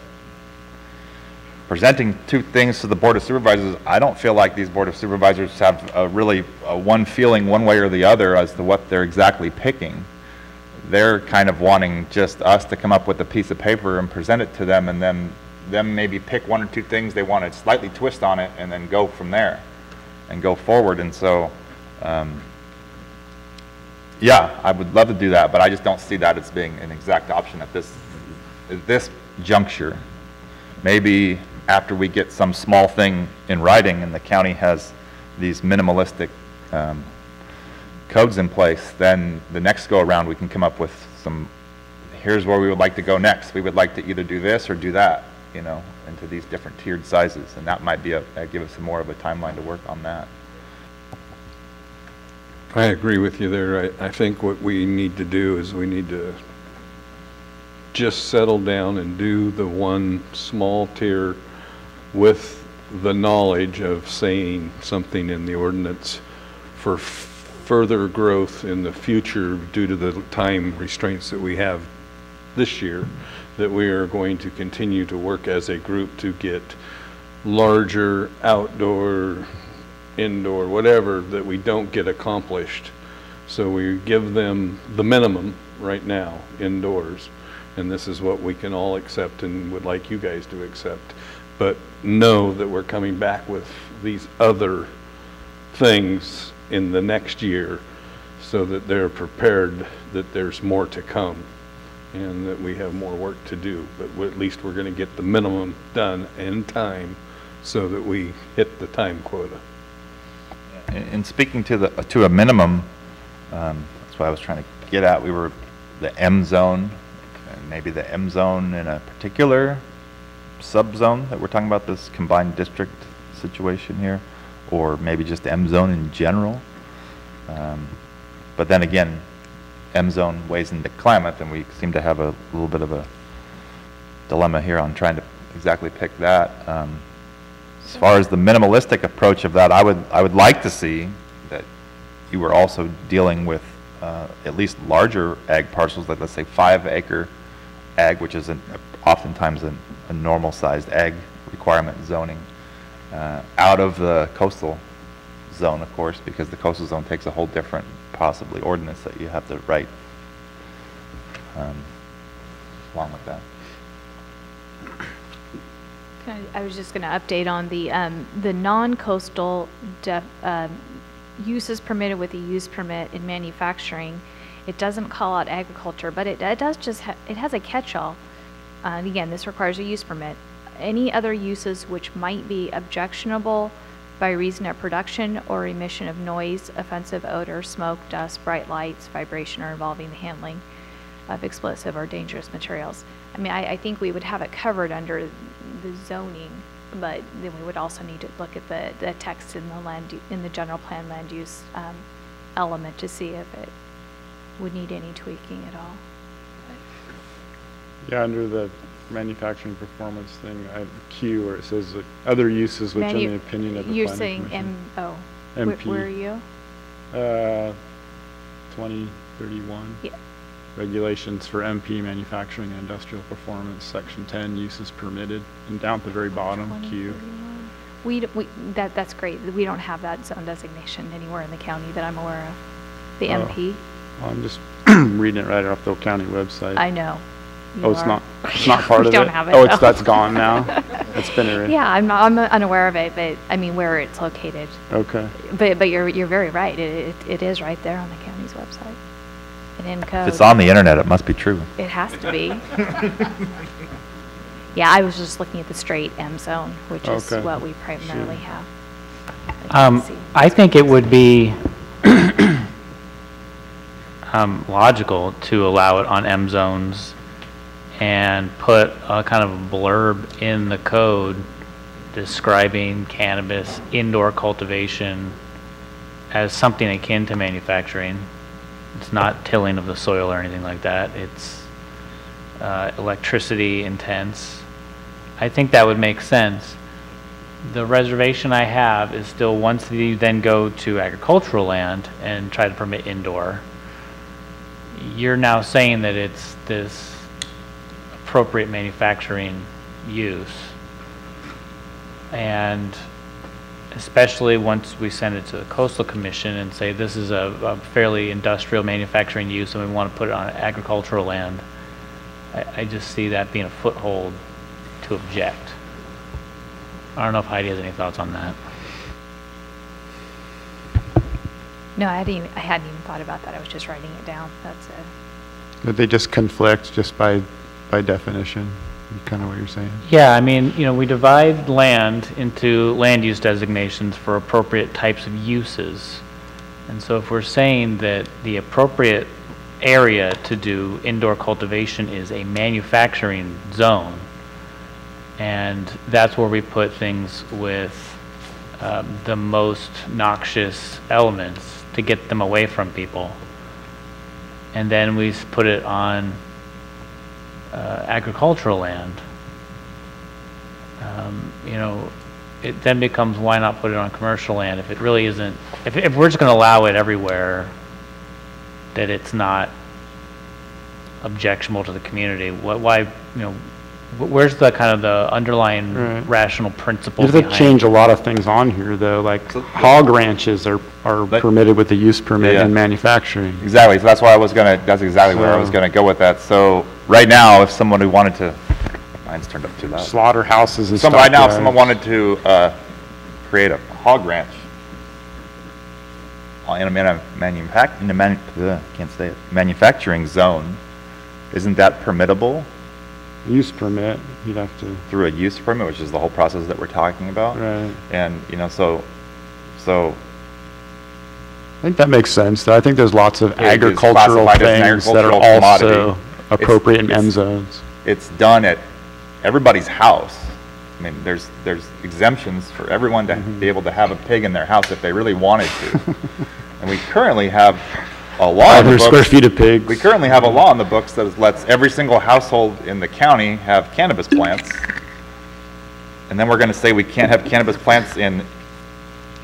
presenting two things to the Board of Supervisors, I don't feel like these Board of Supervisors have one feeling one way or the other as to what they're exactly picking. They're kind of wanting just us to come up with a piece of paper and present it to them, and then them maybe pick one or two things they want to slightly twist on it and then go from there and go forward. And so yeah, I would love to do that, but I just don't see that as being an exact option at this juncture. Maybe after we get some small thing in writing and the county has these minimalistic codes in place, then the next go around we can come up with some, here's where we would like to go next. We would like to either do this or do that, you know, into these different tiered sizes, and that might be give us more of a timeline to work on that.
I agree with you there. I think what we need to do is we need to just settle down and do the one small tier with the knowledge of saying something in the ordinance for further growth in the future due to the time restraints that we have this year, that we are going to continue to work as a group to get larger outdoor, indoor, whatever that we don't get accomplished. So we give them the minimum right now indoors, and this is what we can all accept and would like you guys to accept, but know that we're coming back with these other things in the next year so that they're prepared that there's more to come and that we have more work to do, but at least we're going to get the minimum done in time so that we hit the time quota.
In speaking to a minimum, that's what I was trying to get at. We were the M zone, and maybe the M zone in a particular sub-zone that we're talking about, this combined district situation here, or maybe just M zone in general. But then again, M zone weighs into Klamath, and we seem to have a little bit of a dilemma here on trying to exactly pick that. As far as the minimalistic approach of that, I would like to see that you were also dealing with at least larger ag parcels, like let's say 5-acre ag, which is oftentimes a normal sized ag requirement zoning, out of the coastal zone, of course, because the coastal zone takes a whole different possibly ordinance that you have to write along with that.
I was just going to update on the non-coastal uses permitted with a use permit in manufacturing. It doesn't call out agriculture, but it does it has a catch-all. And again, this requires a use permit. Any other uses which might be objectionable by reason of production or emission of noise, offensive odor, smoke, dust, bright lights, vibration, or involving the handling of explosive or dangerous materials. I mean, I think we would have it covered under the zoning but then we would also need to look at the text in the general plan land use element to see if it would need any tweaking at all.
Yeah, under the manufacturing performance thing, I have Q where it says like, other uses which in the opinion of the
You're
planning
saying
commission.
MP. Where are you?
2031.
Yeah.
Regulations for MP manufacturing and industrial performance, section 10, uses permitted, and down at the very bottom, Q.
That's great. We don't have that zone designation anywhere in the county that I'm aware of. The
Oh.
MP.
Well, I'm just reading it right off the county website.
I know.
Oh, it's not part
We
of
don't
it?
have it,
Oh,
though.
that's gone now? It's been erased?
Yeah, I'm unaware of it, but I mean where it's located.
Okay.
But you're very right. It is right there on the county's website. And in code.
If it's on the internet, it must be true.
It has to be. Yeah, I was just looking at the straight M zone, which is
Okay.
what we primarily have. Let's see.
I think it would be logical to allow it on M zones and put a kind of a blurb in the code describing cannabis indoor cultivation as something akin to manufacturing. It's not tilling of the soil or anything like that. It's electricity intense. I think that would make sense. The reservation I have is still once you then go to agricultural land and try to permit indoor, you're now saying that it's this appropriate manufacturing use. And especially once we send it to the Coastal Commission and say this is a fairly industrial manufacturing use and we want to put it on agricultural land, I just see that being a foothold to object. I don't know if Heidi has any thoughts on that.
No, I hadn't even thought about that. I was just writing it down. That's it.
But they just conflict just by definition, kind of what you're saying.
Yeah, I mean, we divide land into land use designations for appropriate types of uses. And so if we're saying that the appropriate area to do indoor cultivation is a manufacturing zone, and that's where we put things with the most noxious elements to get them away from people. And then we put it on agricultural land. It then becomes why not put it on commercial land if it really isn't, if we're just going to allow it everywhere, that it's not objectionable to the community. Why, where's the kind of the underlying
Right.
rational principle
You have to
behind
change a lot of things on here, though, like hog ranches are
But-
permitted with the use permit
Yeah.
in manufacturing.
Exactly, so that's why that's exactly where I was
So-
gonna go with that. So, right now, if someone who wanted to, mine's turned up too loud.
Slaughterhouses and
Right now, if
stockyards.
someone wanted to create a hog ranch in a manufacturing zone, isn't that permittable
Use permit, you'd have to,
through a use permit, which is the whole process that we're talking about?
right.
And, so
I think that makes sense, though. I think there's lots of
It is
agricultural
classified as an
things that are
agricultural
also
commodity.
appropriate in
It's-
M zones.
it's done at everybody's house. I mean, there's exemptions for everyone to be able to have a pig in their house if they really wanted to. And we currently have a law in the
500 square
books.
feet of pigs.
We currently have a law in the books that lets every single household in the county have cannabis plants. And then we're gonna say we can't have cannabis plants in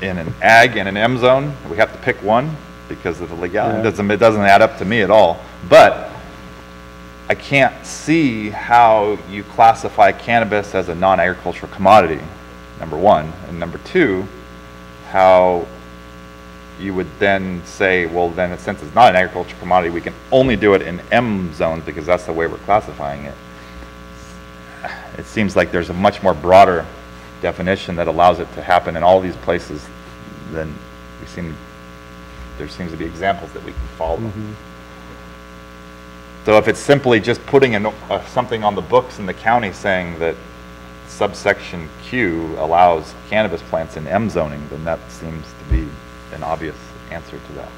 an ag and an M zone. We have to pick one because of the legality.
Yeah.
It doesn't add up to me at all. But I can't see how you classify cannabis as a non-agricultural commodity, number one. And number two, how you would then say, well, then since it's not an agricultural commodity, we can only do it in M zones because that's the way we're classifying it. It seems like there's a much more broader definition that allows it to happen in all these places than there seems to be examples that we can follow. So if it's simply just putting something on the books in the county saying that subsection Q allows cannabis plants in M zoning, then that seems to be an obvious answer to that.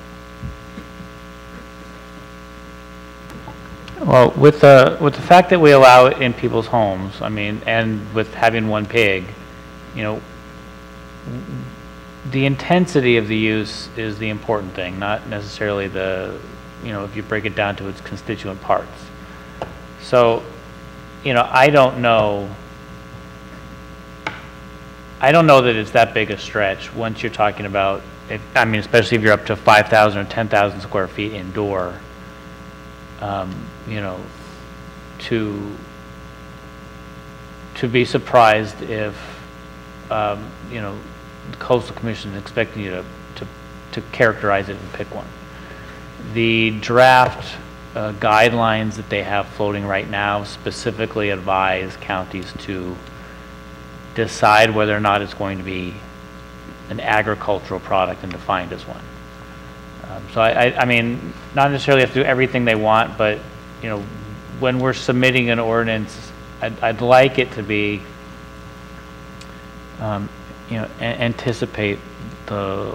Well, with the fact that we allow it in people's homes, I mean, and with having one pig, you know, the intensity of the use is the important thing, not necessarily the, you know, if you break it down to its constituent parts. So, you know, I don't know that it's that big a stretch once you're talking about, I mean, especially if you're up to 5,000 or 10,000 square feet indoor, you know, to be surprised if, you know, the Coastal Commission is expecting you to characterize it and pick one. The draft guidelines that they have floating right now specifically advise counties to decide whether or not it's going to be an agricultural product and defined as one. So I mean, not necessarily have to do everything they want, but, you know, when we're submitting an ordinance, I'd like it to be, you know, anticipate the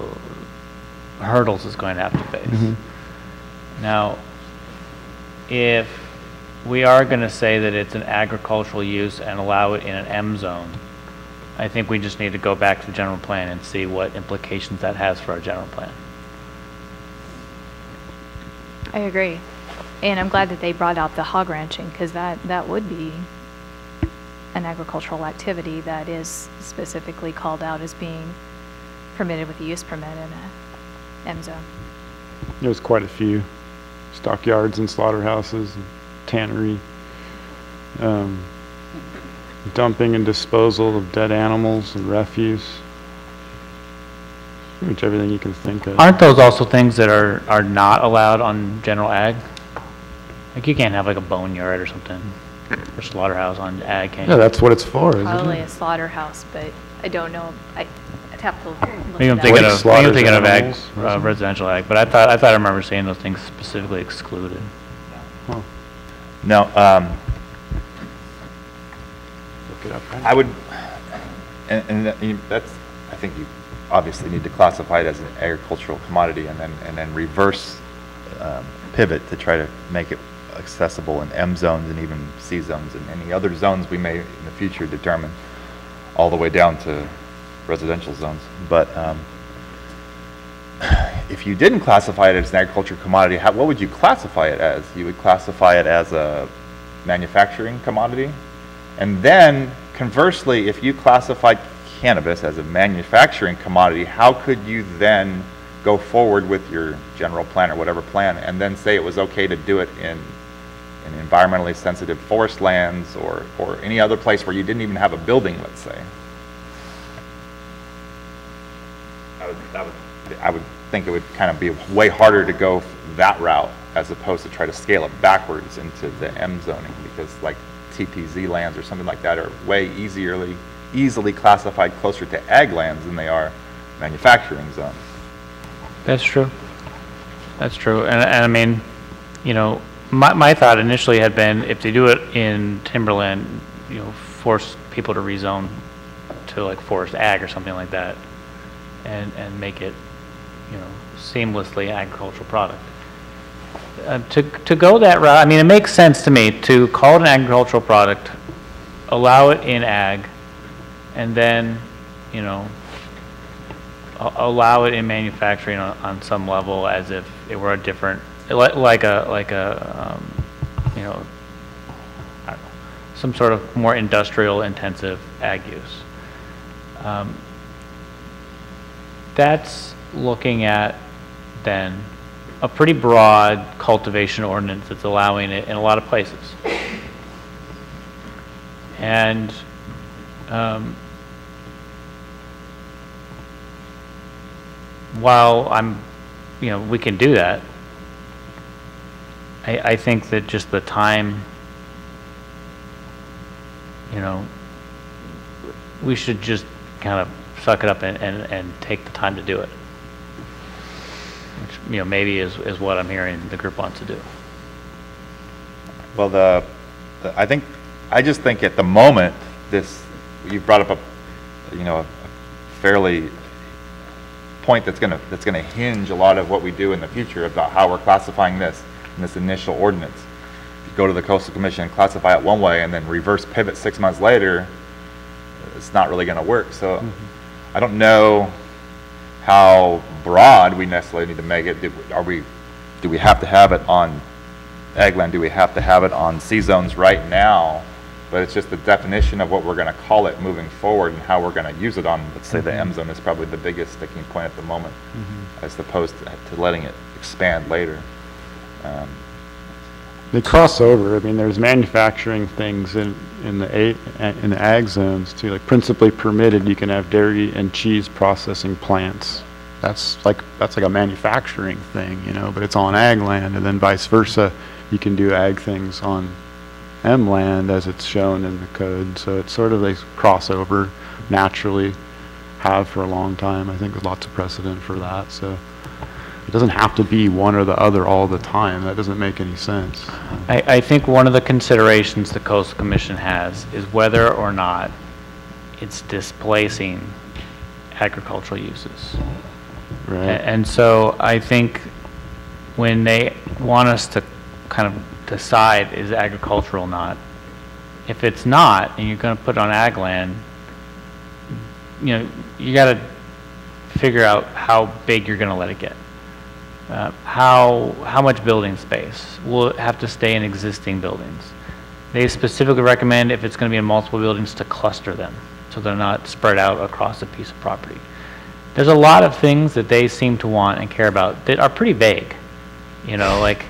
hurdles it's going to have to face. Now, if we are going to say that it's an agricultural use and allow it in an M zone, I think we just need to go back to the general plan and see what implications that has for our general plan.
I agree. And I'm glad that they brought out the hog ranching, because that would be an agricultural activity that is specifically called out as being permitted with a use permit in a M zone.
There's quite a few stockyards and slaughterhouses and tannery, dumping and disposal of dead animals and refuse. Pretty much everything you can think of.
Aren't those also things that are not allowed on general ag? Like you can't have like a boneyard or something, or slaughterhouse on ag, can you?
Yeah, that's what it's for, isn't
Probably
it?
a slaughterhouse, but I don't know. I'd have to look
Maybe I'm
at
thinking
that.
of, maybe I'm thinking of ag,
Animals,
residential ag, but I thought I remember seeing those things specifically excluded.
Oh,
No,
look it up. Right?
I would, and that's, I think you obviously need to classify it as an agricultural commodity and then reverse pivot to try to make it accessible in M zones and even C zones and any other zones we may in the future determine, all the way down to residential zones. But if you didn't classify it as an agricultural commodity, what would you classify it as? You would classify it as a manufacturing commodity, and then conversely, if you classified cannabis as a manufacturing commodity, how could you then go forward with your general plan or whatever plan and then say it was okay to do it in environmentally sensitive forest lands or any other place where you didn't even have a building, let's say? I would think it would kind of be way harder to go that route as opposed to try to scale it backwards into the M zoning, because like TPZ lands or something like that are way easily classified closer to ag lands than they are manufacturing zones.
That's true. That's true. And I mean, you know, my thought initially had been if they do it in timberland, you know, force people to rezone to like forest ag or something like that, and make it, you know, seamlessly agricultural product. To go that route, I mean, it makes sense to me to call it an agricultural product, allow it in ag, and then, you know, allow it in manufacturing on some level as if it were a different, like a you know, I don't know, some sort of more industrial intensive ag use. That's looking at then a pretty broad cultivation ordinance that's allowing it in a lot of places. And while you know, we can do that, I think that just the time, you know, we should just kind of suck it up and take the time to do it. Which, you know, maybe is what I'm hearing the group wants to do.
Well, I just think at the moment, you brought up a fairly point that's gonna hinge a lot of what we do in the future about how we're classifying this in this initial ordinance. If you go to the Coastal Commission and classify it one way and then reverse pivot 6 months later, it's not really going to work. So I don't know how broad we necessarily need to make it. Do we have to have it on ag land? Do we have to have it on C zones right now? But it's just the definition of what we're going to call it moving forward and how we're going to use it on, let's say, the M zone is probably the biggest sticking point at the moment, as opposed to letting it expand later.
They cross over. I mean, there's manufacturing things in the ag zones too. Like principally permitted, you can have dairy and cheese processing plants. That's like a manufacturing thing, you know. But it's on ag land, and then vice versa. You can do ag things on M land as it's shown in the code. So it's sort of a crossover naturally, have for a long time. I think there's lots of precedent for that. So it doesn't have to be one or the other all the time. That doesn't make any sense.
I think one of the considerations the Coastal Commission has is whether or not it's displacing agricultural uses.
Right.
And so I think when they want us to kind of decide is agricultural or not, if it's not, and you're going to put it on ag land, you know, you got to figure out how big you're going to let it get. How much building space? Will it have to stay in existing buildings? They specifically recommend, if it's going to be in multiple buildings, to cluster them so they're not spread out across a piece of property. There's a lot of things that they seem to want and care about that are pretty vague. You know, like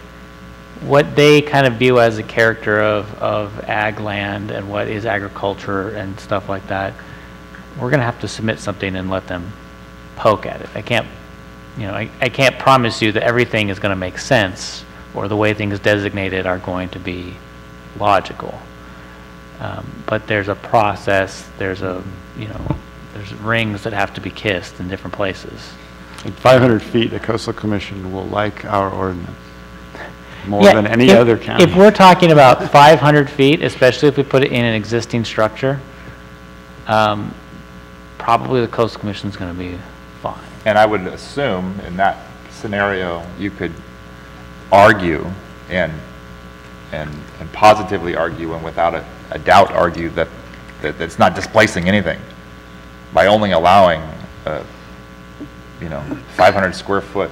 what they kind of view as a character of ag land and what is agriculture and stuff like that. We're going to have to submit something and let them poke at it. I can't promise you that everything is going to make sense or the way things designated are going to be logical. But there's a process, there's rings that have to be kissed in different places.
At 500 feet, the Coastal Commission will like our ordinance more than any other county.
If we're talking about 500 feet, especially if we put it in an existing structure, probably the Coastal Commission is going to be fine.
And I would assume in that scenario, you could argue and positively argue and without a doubt argue that it's not displacing anything by only allowing 500 square foot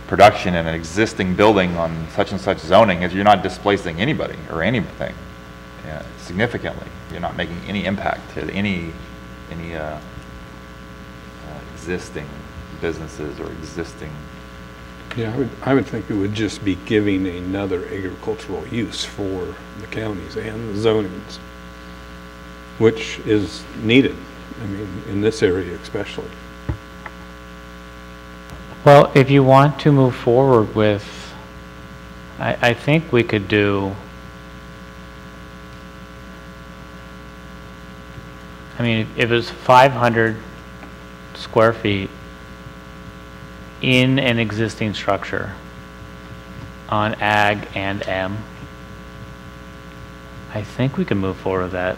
production in an existing building on such and such zoning. If you're not displacing anybody or anything significantly, you're not making any impact to any existing businesses or existing.
Yeah, I would think it would just be giving another agricultural use for the counties and the zonings, which is needed, I mean, in this area especially.
Well, if you want to move forward with, I think we could do, I mean, if it was 500 square feet in an existing structure on ag and M, I think we can move forward with that.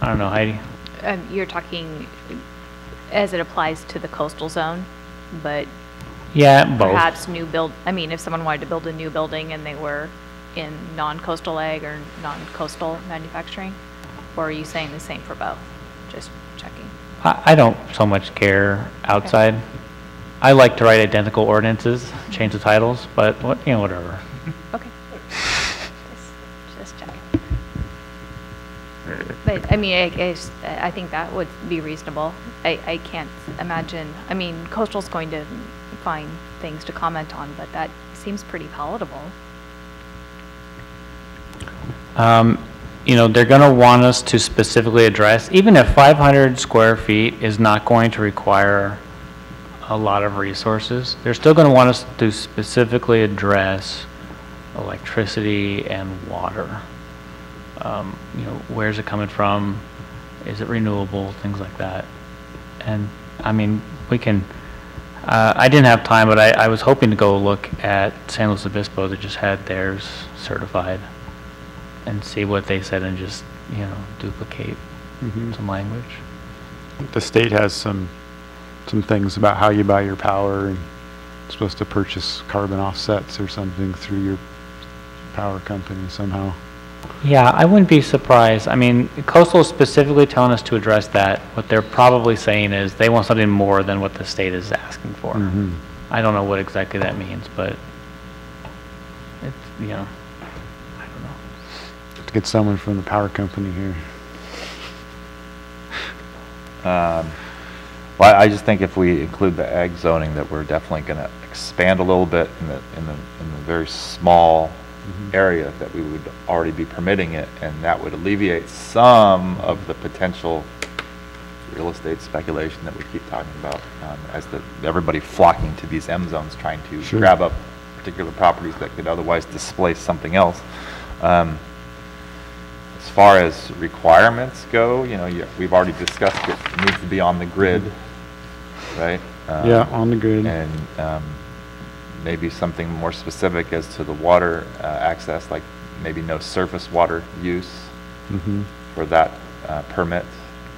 I don't know, Heidi.
You're talking as it applies to the coastal zone, but
yeah, both.
Perhaps if someone wanted to build a new building and they were in non-coastal ag or non-coastal manufacturing, or are you saying the same for both? Just checking.
I don't so much care outside. Okay. I like to write identical ordinances, change the titles, but whatever.
Okay. Just checking. But I mean, I think that would be reasonable. I can't imagine. I mean, coastal's going to find things to comment on, but that seems pretty palatable.
They're going to want us to specifically address, even if 500 square feet is not going to require a lot of resources, they're still going to want us to specifically address electricity and water. Where's it coming from? Is it renewable? Things like that. And I mean, we can, I didn't have time, but I was hoping to go look at San Luis Obispo that just had theirs certified and see what they said and just, duplicate some language.
The state has some things about how you buy your power, and you're supposed to purchase carbon offsets or something through your power company somehow.
Yeah, I wouldn't be surprised. I mean, Coastal is specifically telling us to address that. What they're probably saying is they want something more than what the state is asking for.
Mm-hmm.
I don't know what exactly that means, but it's, you know, I don't know.
To get someone from the power company here.
Well, I just think if we include the ag zoning, that we're definitely going to expand a little bit in the very small area that we would already be permitting it, and that would alleviate some of the potential real estate speculation that we keep talking about, as everybody flocking to these M zones, trying to
Sure.
grab up particular properties that could otherwise displace something else. As far as requirements go, you know, we've already discussed it needs to be on the grid, right?
Yeah, on the grid.
And maybe something more specific as to the water access, like maybe no surface water use
Mm-hmm.
for that permit.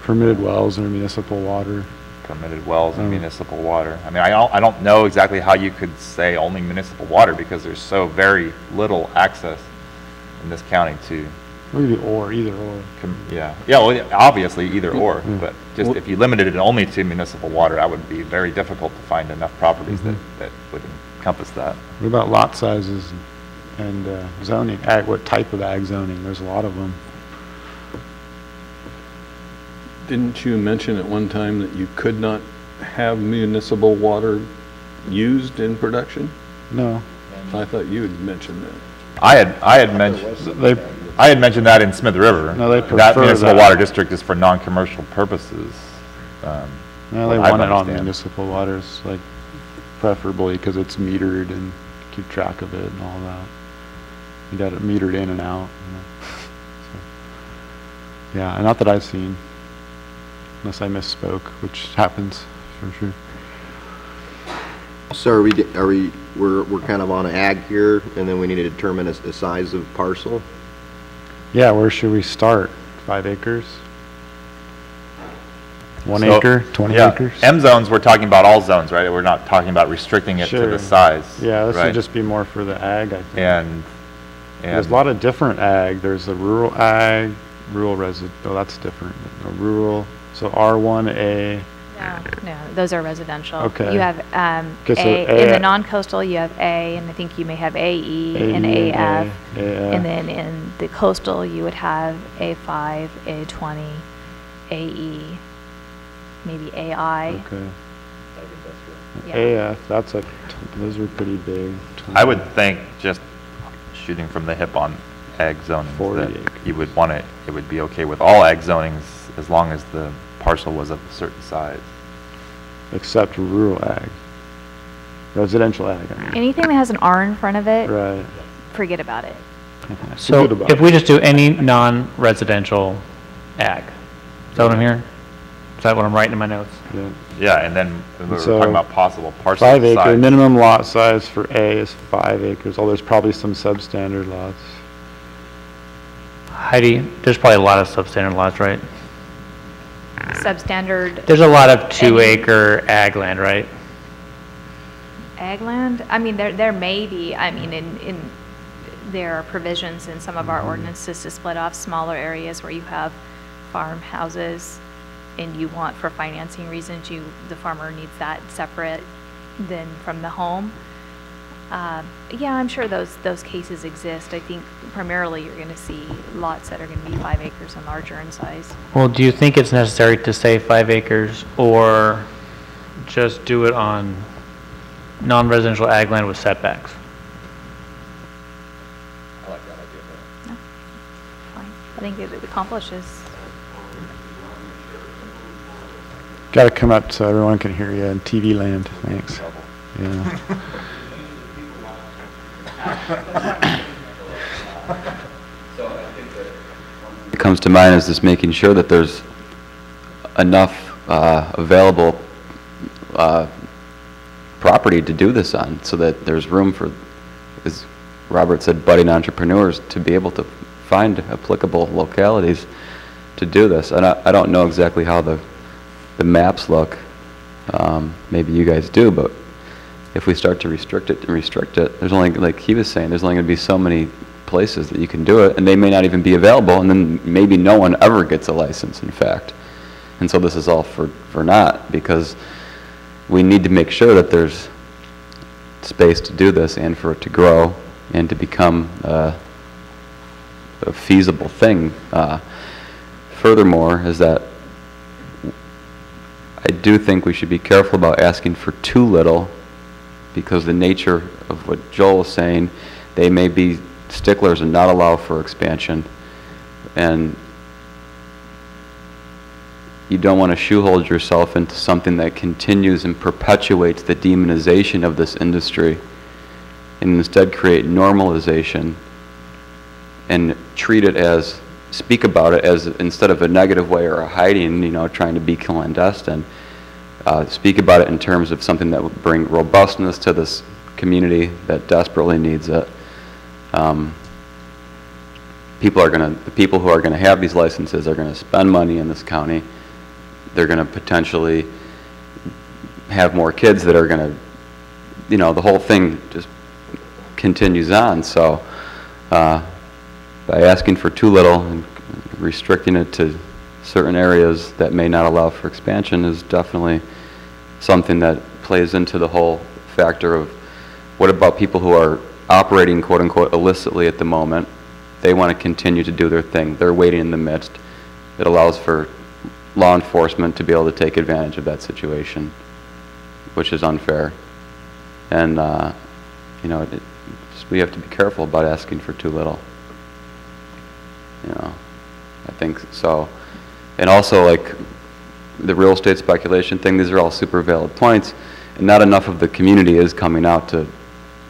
Permitted wells or municipal water.
Permitted wells and municipal water. I mean, I don't know exactly how you could say only municipal water, because there's so very little access in this county to.
Maybe either or.
Yeah, well, obviously either or,
Mm.
but just if you limited it only to municipal water, that would be very difficult to find enough properties that would encompass that.
What about lot sizes and zoning? What type of ag zoning? There's a lot of them.
Didn't you mention at one time that you could not have municipal water used in production?
No.
I thought you had mentioned that.
I had mentioned that in Smith River.
No, they
that
prefer
municipal
that.
water district is for non-commercial purposes.
No, they
what I
want it on
understand.
municipal waters, like preferably because it's metered and keep track of it and all that. You got it metered in and out. You know. So, yeah, not that I've seen, unless I misspoke, which happens for sure.
So we're kind of on ag here, and then we need to determine the size of parcel?
Yeah, where should we start? 5 acres? 1
So,
acre? 20
yeah,
acres?
M zones, we're talking about all zones, right? We're not talking about restricting it to
Sure.
the size.
Yeah, this
right?
would just be more for the ag, I think.
And
There's a lot of different ag. There's a rural ag, rural oh, that's different. A rural, so R1A.
No, those are residential.
Okay.
You have
Okay, so
in
A-
the non-coastal, you have A, and I think you may have AE and
AE
AF.
AF.
And then in the coastal, you would have A5, A20, AE, maybe AI.
Okay.
Yeah.
AF, those are pretty big.
I would think, just shooting from the hip on ag zoning,
40
that
acres.
you would want it would be okay with all ag zonings as long as the parcel was of a certain size.
Except rural ag. Residential ag, I mean.
Anything that has an R in front of it,
Right.
forget about it.
So
Forget about
if we just do any non-residential ag, is that what I'm hearing? Is that what I'm writing in my notes?
Yeah.
Yeah, and then we were
So,
talking about possible parcel
5 acre,
size.
minimum lot size for A is 5 acres, although there's probably some substandard lots.
Heidi, there's probably a lot of substandard lots, right?
Substandard
There's a lot of
Any-
2-acre ag land, right?
ag land, I mean, there may be, I mean, there are provisions in some of our ordinances to split off smaller areas where you have farmhouses and you want, for financing reasons, the farmer needs that separate than from the home. Yeah, I'm sure those cases exist. I think primarily you're going to see lots that are going to be 5 acres and larger in size.
Well, do you think it's necessary to say 5 acres or just do it on non-residential ag land with setbacks?
Fine. I think it accomplishes.
Got to come up so everyone can hear you in TV land. Thanks. Yeah.
What comes to mind is just making sure that there's enough available property to do this on, so that there's room for, as Robert said, budding entrepreneurs to be able to find applicable localities to do this. And I don't know exactly how the maps look. Maybe you guys do, but if we start to restrict it, there's only, like he was saying, there's only going to be so many places that you can do it, and they may not even be available, and then maybe no one ever gets a license, in fact. And so this is all for naught, because we need to make sure that there's space to do this and for it to grow and to become a feasible thing. Furthermore, is that I do think we should be careful about asking for too little, because the nature of what Joel is saying, they may be sticklers and not allow for expansion. And you don't want to shoehold yourself into something that continues and perpetuates the demonization of this industry, and instead create normalization and treat it as, speak about it as, instead of a negative way or a hiding, you know, trying to be clandestine, speak about it in terms of something that would bring robustness to this community that desperately needs it. The people who are going to have these licenses are going to spend money in this county. They're going to potentially have more kids that are going to, you know, the whole thing just continues on. So by asking for too little and restricting it to certain areas that may not allow for expansion is definitely something that plays into the whole factor of what about people who are operating quote unquote illicitly at the moment. They want to continue to do their thing. They're waiting in the midst. It allows for law enforcement to be able to take advantage of that situation, which is unfair. And you know, we have to be careful about asking for too little. You know, I think so. And also, like the real estate speculation thing, these are all super valid points, and not enough of the community is coming out to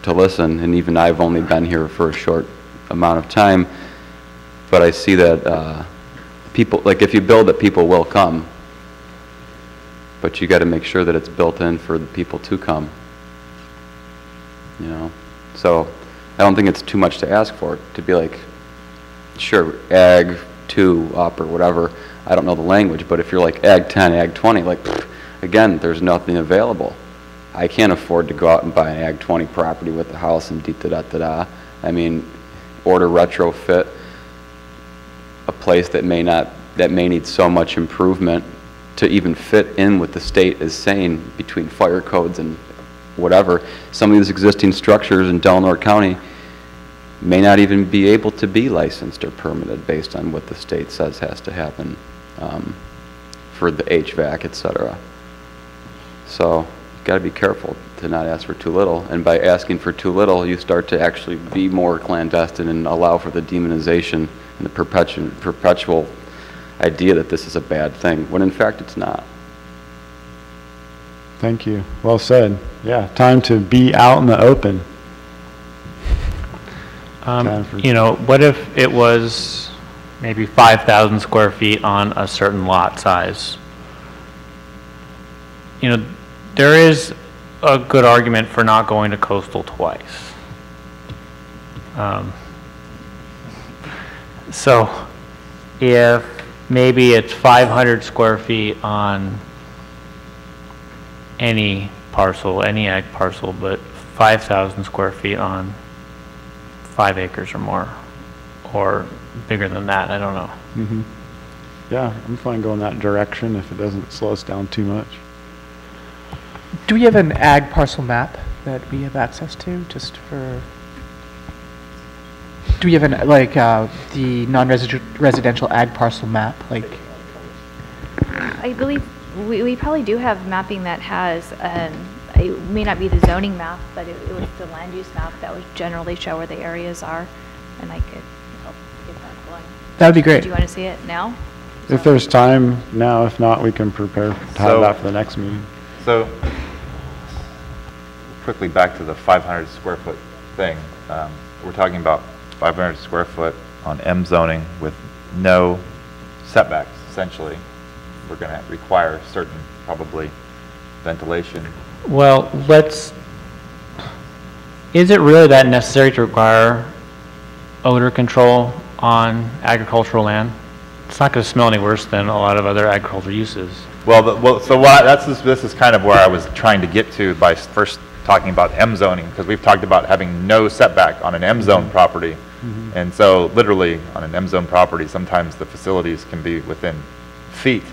listen. And even I've only been here for a short amount of time, but I see that people, like if you build it, people will come, but you got to make sure that it's built in for the people to come. You know, so I don't think it's too much to ask for, to be like, sure, Ag 2 up or whatever. I don't know the language, but if you're like Ag 10, Ag 20, like, again, there's nothing available. I can't afford to go out and buy an Ag 20 property with a house and da-da-da-da. I mean, or to retrofit a place that may need so much improvement to even fit in what the state is saying between fire codes and whatever. Some of these existing structures in Delaware County may not even be able to be licensed or permitted based on what the state says has to happen for the HVAC, etc. So you've got to be careful to not ask for too little, and by asking for too little, you start to actually be more clandestine and allow for the demonization and the perpetual idea that this is a bad thing, when in fact it's not.
Thank you. Well said. Yeah, time to be out in the open.
You know, what if it was maybe 5,000 square feet on a certain lot size? You know, there is a good argument for not going to coastal twice. So if maybe it's 500 square feet on any parcel, any ag parcel, but 5,000 square feet on 5 acres or more, or bigger than that, I don't know.
Mm-hmm. Yeah, I'm fine going that direction if it doesn't slow us down too much.
Do we have an ag parcel map that we have access to, just for? Do we have an, like, the non-residential ag parcel map, like?
I believe we probably do have mapping that has, it may not be the zoning map, but it was the land use map that would generally show where the areas are, and I could help get that going.
That would be great.
Do you want to see it now?
If there's time now, if not, we can prepare to have that for the next meeting.
So, quickly back to the 500 square foot thing. We're talking about 500 square foot on M zoning with no setbacks, essentially. We're going to require certain, probably, ventilation.
Well, is it really that necessary to require odor control on agricultural land? It's not going to smell any worse than a lot of other agricultural uses.
Well, so this is kind of where I was trying to get to by first talking about M zoning, because we've talked about having no setback on an M zone property. And so literally on an M zone property, sometimes the facilities can be within feet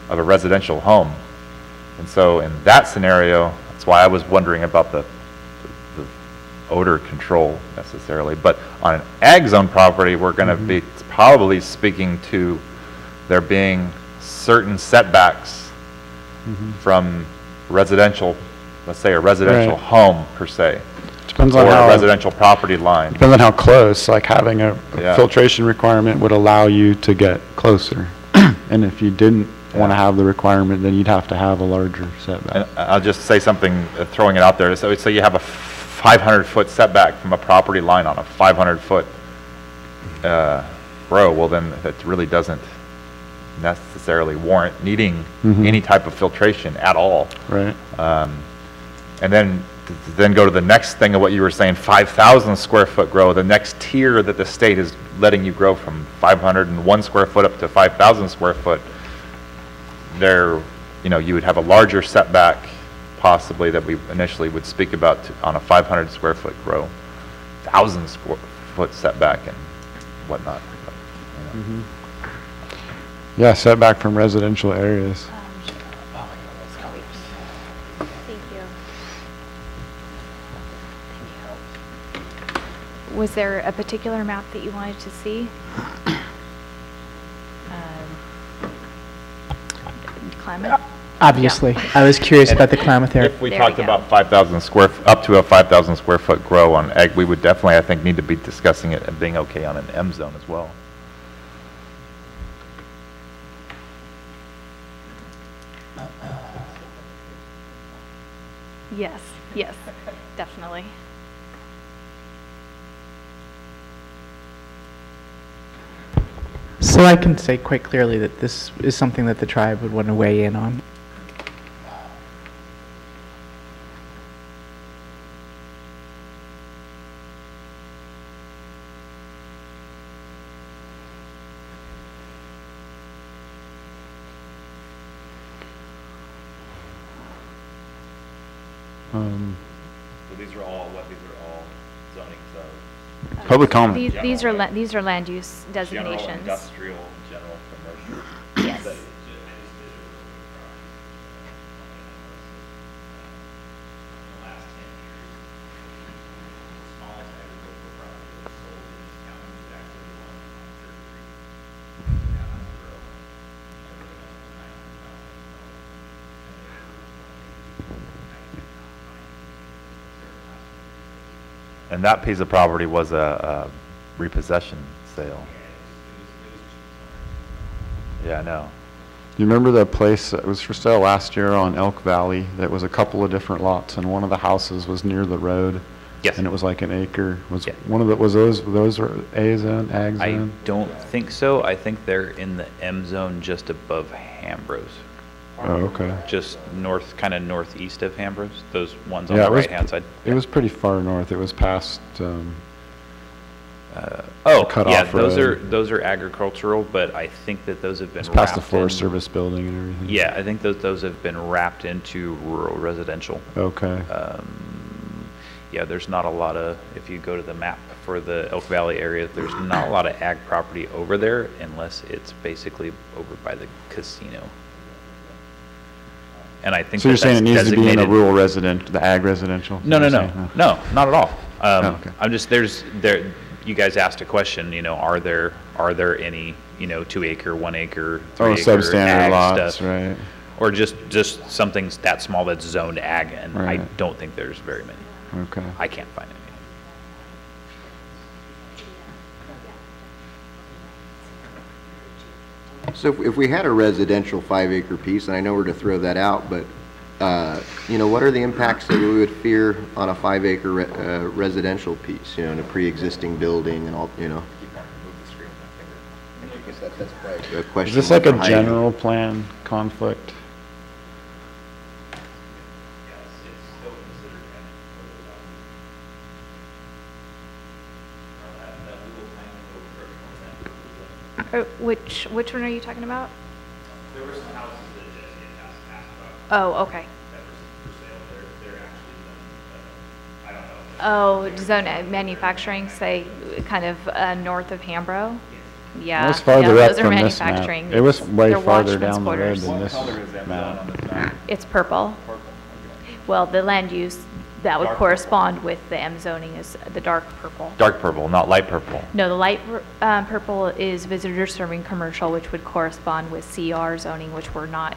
of a residential home. And so in that scenario, that's why I was wondering about the odor control necessarily. But on an ag zone property, we're going to be probably speaking to there being certain setbacks from residential, let's say a residential home per se.
Depends
or
on how
a residential property line.
Depends on how close, like having a
Yeah.
filtration requirement would allow you to get closer. And if you didn't want to have the requirement, then you'd have to have a larger setback.
And I'll just say something, throwing it out there. So you have a 500-foot setback from a property line on a 500-foot row. Well, then it really doesn't necessarily warrant needing any type of filtration at all.
Right.
And then go to the next thing of what you were saying, 5,000 square foot grow, the next tier that the state is letting you grow from 501 square foot up to 5,000 square foot. There, you would have a larger setback possibly that we initially would speak about on a 500 square foot grow, 1,000 square foot setback and whatnot.
Yeah, setback from residential areas.
Thank you. Was there a particular map that you wanted to see? Klamath?
Obviously. I was curious about the Klamath area.
If we
There
talked
we go.
about 5,000 up to a 5,000 square foot grow on ag, we would definitely, I think, need to be discussing it and being okay on an M zone as well.
Yes, definitely.
So I can say quite clearly that this is something that the tribe would want to weigh in on.
So these are all zoning zones.
Public comment.
These are land use designations.
Industrial, general, commercial.
Yes.
And that piece of property was a repossession sale. Yeah, I know.
You remember the place that was for sale last year on Elk Valley? That was a couple of different lots, and one of the houses was near the road.
Yes.
And it was like an acre. Was
Yeah.
one of the, was those were A zone, ag
I
zone?
don't think so. I think they're in the M zone just above Hambros.
Oh, okay.
Just north, kind of northeast of Hambros, those ones on
Yeah,
the
it was-
right-hand side.
It was pretty far north. It was past,
Oh,
cut
yeah,
off
those are agricultural, but I think that those have been
it's past the
wrapped
Forest
in-
Service building and everything.
Yeah, I think those have been wrapped into rural residential.
Okay.
Yeah, there's not a lot of, if you go to the map for the Elk Valley area, there's not a lot of ag property over there unless it's basically over by the casino. And I think
So you're saying it needs to be in a
designated-
rural the ag residential?
No, no,
You're
no,
saying,
no, not at all.
okay.
I'm just, you guys asked a question, are there any, 2 acre, 1 acre, 3
Oh,
acre
substandard
ag
lots,
stuff?
right.
Or just something that small that's zoned ag, and I
Right.
don't think there's very many.
Okay.
I can't find any.
So if we had a residential 5-acre piece, and I know we're to throw that out, but, what are the impacts that we would fear on a 5-acre residential piece, in a pre-existing building and all, I guess that's probably a question.
Is this like a
behind it.
general plan conflict?
Which one are you talking about?
There were some houses that Jesse had asked about
Oh, okay.
that were for sale. They're actually, I don't know.
Oh, zone manufacturing, say, kind of north of Hambro? Yeah.
It was farther
yeah,
up
those are
from this map.
manufacturing.
It was way
They're
farther
watchmen's
down the road
quarters.
than this map.
It's purple. Well, the land use, that would correspond with the M zoning is the dark purple.
Dark purple, not light purple.
No, the light purple is visitor serving commercial, which would correspond with CR zoning, which we're not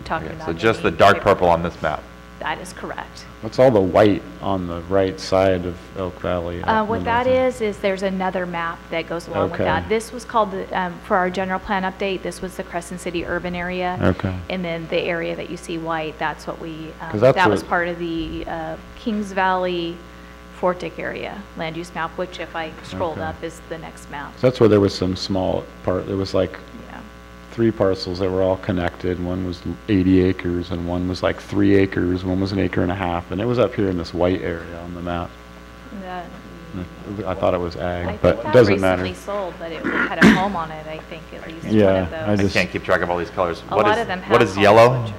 talking
Okay,
about.
so
in
just the
any
dark
particular-
purple on this map.
That is correct.
What's all the white on the right side of Elk Valley?
What that is there's another map that goes along with
Okay.
that. This was called, for our general plan update, this was the Crescent City urban area.
Okay.
And then the area that you see white, that's what we,
'Cause that's
that was
what-
part of the Kings Valley Fort Dick area land use map, which if I scrolled
Okay.
up is the next map.
So that's where there was some small part, there was like
Yeah.
3 parcels that were all connected. One was 80 acres and one was like 3 acres, one was an acre and a half. And it was up here in this white area on the map.
That-
I thought it was
I
ag,
think
but it
that
doesn't matter.
recently sold, but it had a home on it, I think, at least one
Yeah,
of those.
I
I
just-
can't keep track of all these colors.
A
What
lot
is-
of them have
What is
homes,
yellow?
which-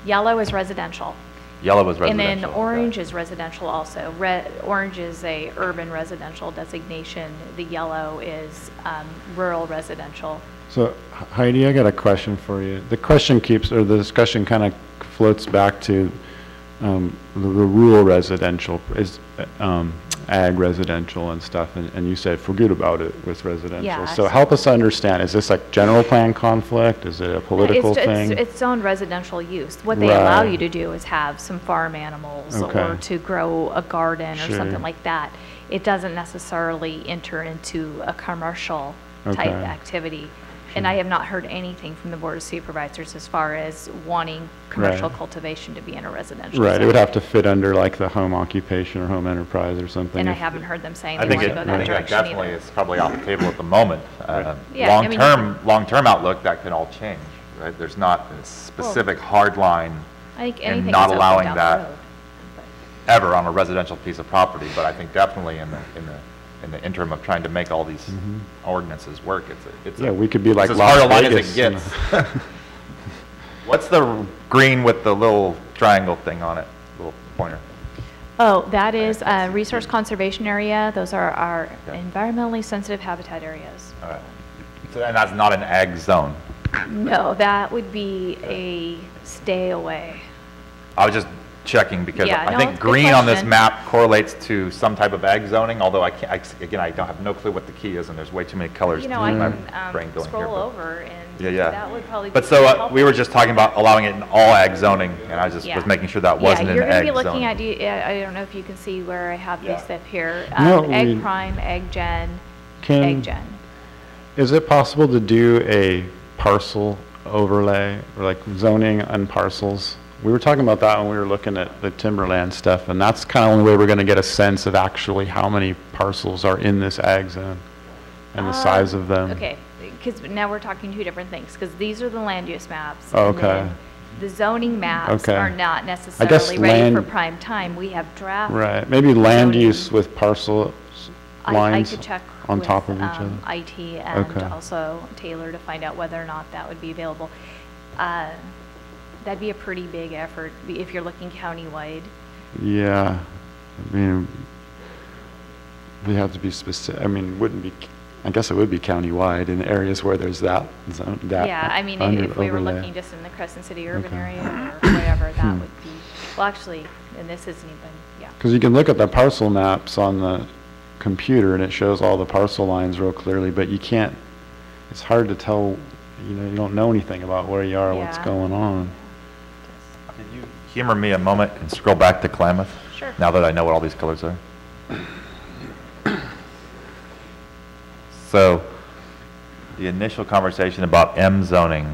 Yellow is residential.
Yellow is
And
residential.
then orange is residential also. Orange is a urban residential designation. The yellow is rural residential.
So Heidi, I got a question for you. The question keeps, or the discussion kind of floats back to the rural residential, is ag residential and stuff, and you said forget about it with residential.
Yeah,
So
so-
help us understand, is this like general plan conflict? Is it a political
It's
thing?
its own residential use. What they allow
Right.
you to do is have some farm animals
Okay.
or to grow a garden or
Sure.
something like that. It doesn't necessarily enter into a commercial type
Okay.
activity. And I have not heard anything from the Board of Supervisors as far as wanting commercial
Right.
cultivation to be in a residential
Right, it
zone.
would have to fit under like the home occupation or home enterprise or something.
And I
if-
haven't heard them saying
I
they
think
want
it,
to go
I
that
think that
direction
definitely
either.
is probably off the table at the moment.
Yeah, I mean,
Long-term outlook, that can all change, right? There's not a specific hard line
I think
and
anything
not
is open
allowing
down
that
the road.
ever on a residential piece of property, but I think definitely in the interim of trying to make all these ordinances work, it's
Yeah, we could be like
it's as
Las
hard a line as
Vegas
it
and-
gets. What's the green with the little triangle thing on it, little pointer?
Oh, that is a resource conservation area. Those are our environmentally sensitive habitat areas.
All right. So, and that's not an ag zone.
No, that would be a stay away.
I was just checking because
Yeah,
I
no,
think
it's a good
green on this
question.
map correlates to some type of ag zoning, although I can't, again, I don't have no clue what the key is, and there's way too many colors
You
to
know, I
keep my
can
brain going here.
scroll
but-
over and
Yeah.
that would probably be
But so
helpful.
we were just talking about allowing it in all ag zoning, and I just
Yeah.
was making sure that wasn't
Yeah,
in
you're going
ag
to be
zoning.
looking at, I don't know if you can see where I have this
Yeah.
up here.
No,
Egg
we-
prime, egg gen,
Can-
egg gen.
Is it possible to do a parcel overlay, or like zoning on parcels? We were talking about that when we were looking at the timberland stuff, and that's kind of the only way we're going to get a sense of actually how many parcels are in this ag zone and the size of them.
Okay, because now we're talking two different things, because these are the land use maps.
Oh,
and
okay.
then the zoning maps
Okay.
are not necessarily ready for prime time. We have draft.
Right, maybe land
zoning.
use with parcel
I
lines
could check
on
with,
top of each other.
IT and
Okay.
also Taylor to find out whether or not that would be available. That'd be a pretty big effort if you're looking countywide.
Yeah, I mean, we have to be specific, I mean, wouldn't be, I guess it would be countywide in areas where there's that zone, that.
Yeah, I mean,
under
if we were
overlay.
looking just in the Crescent City urban
Okay.
area or whatever, that would be, well, actually, and this isn't even, yeah.
Because you can look at the parcel maps on the computer and it shows all the parcel lines real clearly, but you can't, it's hard to tell, you don't know anything about where you are, what's
Yeah.
going on.
Could you humor me a moment and scroll back to Klamath?
Sure.
Now that I know what all these colors are. So, the initial conversation about M zoning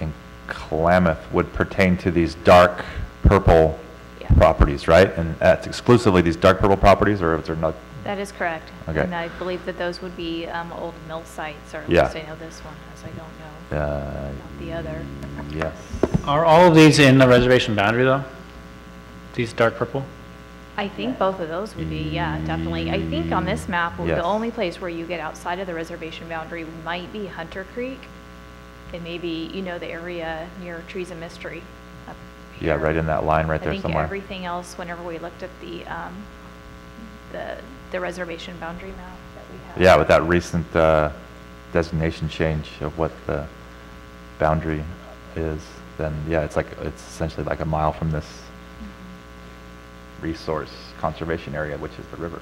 in Klamath would pertain to these dark purple
Yeah.
properties, right? And that's exclusively these dark purple properties, or is there not?
That is correct.
Okay.
And I believe that those would be old mill sites, or at
Yeah.
least I know this one, as I don't know about the other.
Yes.
Are all of these in the reservation boundary, though? These dark purple?
I think both of those would be, yeah, definitely. I think on this map,
Yes.
the only place where you get outside of the reservation boundary might be Hunter Creek, and maybe, the area near Trees of Mystery up
Yeah,
here.
right in that line right there
I think
somewhere.
everything else, whenever we looked at the reservation boundary map that we have.
Yeah, with that recent designation change of what the boundary is, then yeah, it's essentially like a mile from this resource conservation area, which is the river.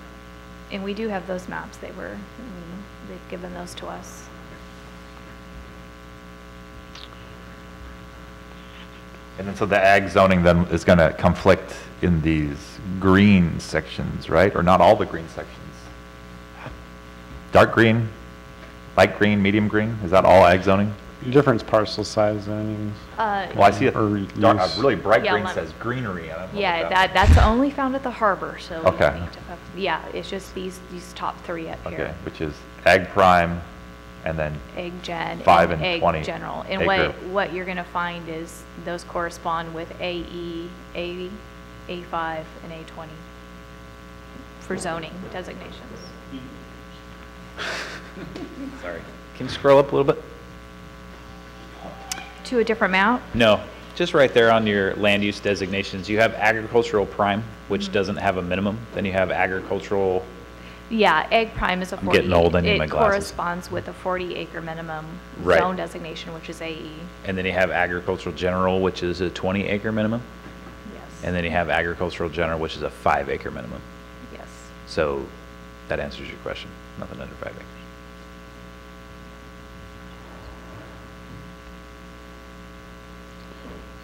And we do have those maps. They've given those to us.
And then so the ag zoning then is going to conflict in these green sections, right? Or not all the green sections? Dark green, light green, medium green, is that all ag zoning?
Different parcel size zonings.
Well, I see a really bright
Yeah,
green says greenery. I don't know
Yeah,
what that
that's only found at the harbor, so we
Okay.
don't need to, yeah, it's just these top three up
Okay,
here.
which is ag prime, and then
Egg gen
5 and
egg
20
general. And
acre.
what you're gonna find is those correspond with AE, A5, and A20 for zoning designations.
Sorry. Can you scroll up a little bit?
To a different map?
No, just right there on your land use designations, you have agricultural prime, which doesn't have a minimum. Then you have agricultural,
Yeah, egg prime is a 40.
getting old, I need my
It
glasses.
corresponds with a 40-acre minimum
Right.
zone designation, which is AE.
and then you have agricultural general, which is a 20-acre minimum.
Yes.
And then you have agricultural general, which is a 5-acre minimum.
Yes.
So that answers your question, nothing under 5 acres.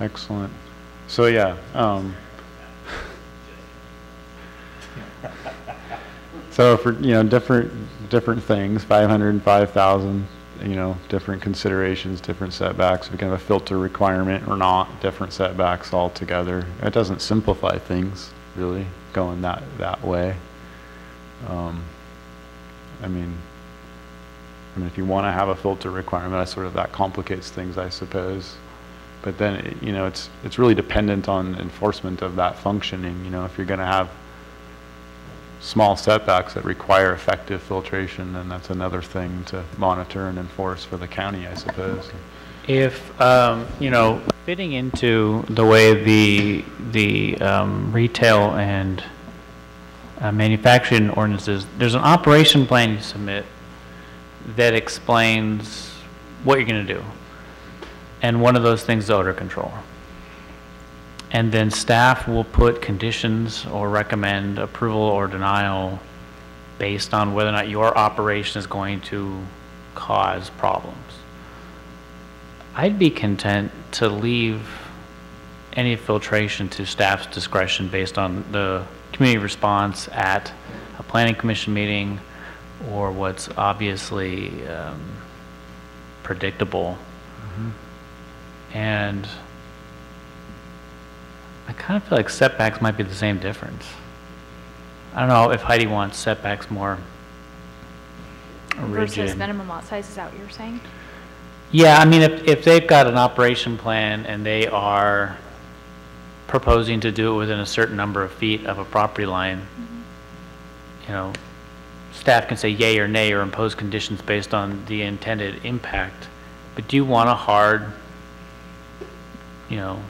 Excellent. So yeah, so for, different things, 500 and 5,000, different considerations, different setbacks, we can have a filter requirement or not, different setbacks altogether. It doesn't simplify things, really, going that way. I mean, if you want to have a filter requirement, that complicates things, I suppose. But then, it's really dependent on enforcement of that functioning. If you're going to have small setbacks that require effective filtration, then that's another thing to monitor and enforce for the county, I suppose.
If, fitting into the way the retail and manufacturing ordinances, there's an operation plan you submit that explains what you're going to do. And one of those things is odor control. And then staff will put conditions or recommend approval or denial based on whether or not your operation is going to cause problems. I'd be content to leave any filtration to staff's discretion based on the community response at a planning commission meeting or what's obviously predictable. And I kind of feel like setbacks might be the same difference. I don't know if Heidi wants setbacks more rigid.
Versus minimum lot size, is that what you're saying?
Yeah, I mean, if they've got an operation plan and they are proposing to do it within a certain number of feet of a property line, staff can say yay or nay or impose conditions based on the intended impact. But do you want a hard, 1,000,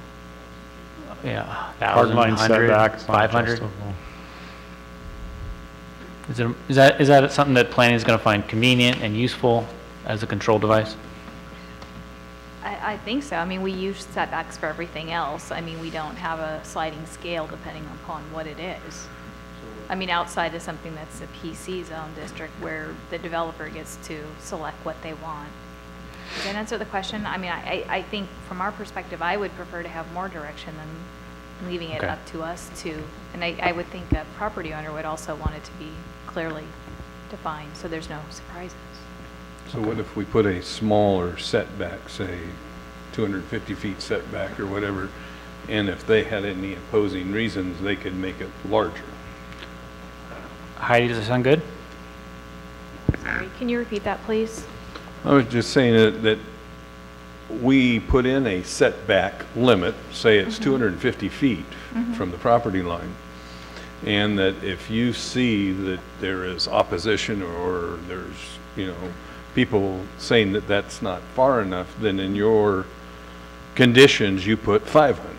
Hardline
100,
setbacks, not
500?
adjustable.
Is that something that planning is going to find convenient and useful as a control device?
I think so. I mean, we use setbacks for everything else. I mean, we don't have a sliding scale depending upon what it is. I mean, outside of something that's a PC zone district where the developer gets to select what they want. Does that answer the question? I mean, I think from our perspective, I would prefer to have more direction than leaving it
Okay.
up to us to, and I would think a property owner would also want it to be clearly defined, so there's no surprises.
So what if we put a smaller setback, say 250 feet setback or whatever, and if they had any opposing reasons, they could make it larger?
Heidi, does that sound good?
Sorry, can you repeat that, please?
I was just saying that we put in a setback limit, say it's 250 feet from the property line, and that if you see that there is opposition or there's, people saying that that's not far enough, then in your conditions, you put 500.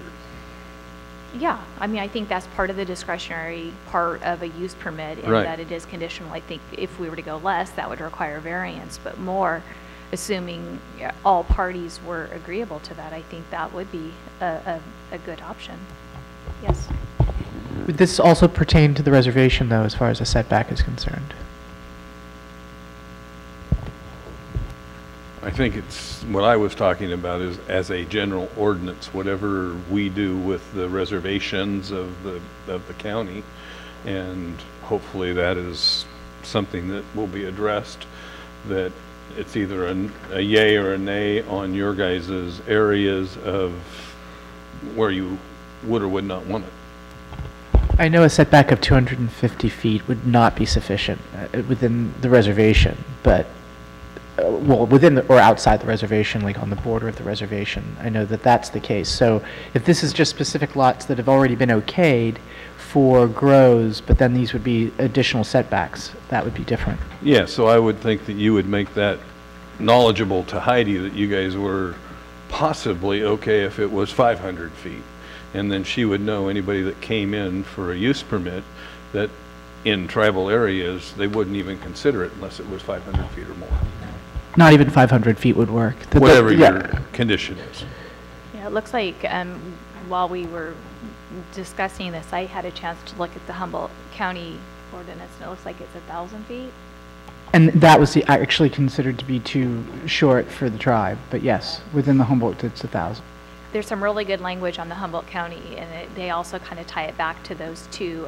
Yeah, I mean, I think that's part of the discretionary part of a use permit, in
Right.
that it is conditional. I think if we were to go less, that would require variance, but more, assuming all parties were agreeable to that, I think that would be a good option. Yes.
Would this also pertain to the reservation, though, as far as a setback is concerned?
I think it's, what I was talking about is as a general ordinance, whatever we do with the reservations of the county, and hopefully that is something that will be addressed, that it's either a yay or a nay on your guys' areas of where you would or would not want it.
I know a setback of 250 feet would not be sufficient within the reservation, but, well, within or outside the reservation, like on the border of the reservation. I know that that's the case. So if this is just specific lots that have already been okayed for grows, but then these would be additional setbacks, that would be different.
Yeah, so I would think that you would make that knowledgeable to Heidi, that you guys were possibly okay if it was 500 feet. And then she would know anybody that came in for a use permit, that in tribal areas, they wouldn't even consider it unless it was 500 feet or more.
Not even 500 feet would work.
Whatever
yeah.
your condition is.
Yeah, it looks like while we were discussing this, I had a chance to look at the Humboldt County ordinance, and it looks like it's 1,000 feet.
And that was actually considered to be too short for the tribe, but yes, within the Humboldt, it's 1,000.
There's some really good language on the Humboldt County, and they also kind of tie it back to those two,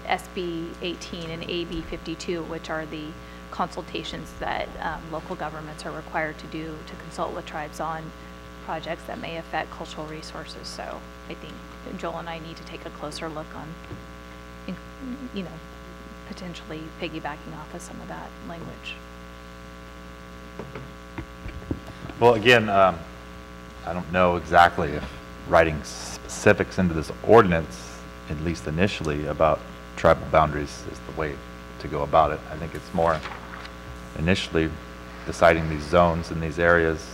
SB 18 and AB 52, which are the consultations that local governments are required to do to consult with tribes on projects that may affect cultural resources. So I think Joel and I need to take a closer look on, you know, potentially piggybacking off of some of that language.
Well, again, I don't know exactly if writing specifics into this ordinance, at least initially, about tribal boundaries is the way to go about it. I think it's more initially deciding these zones in these areas,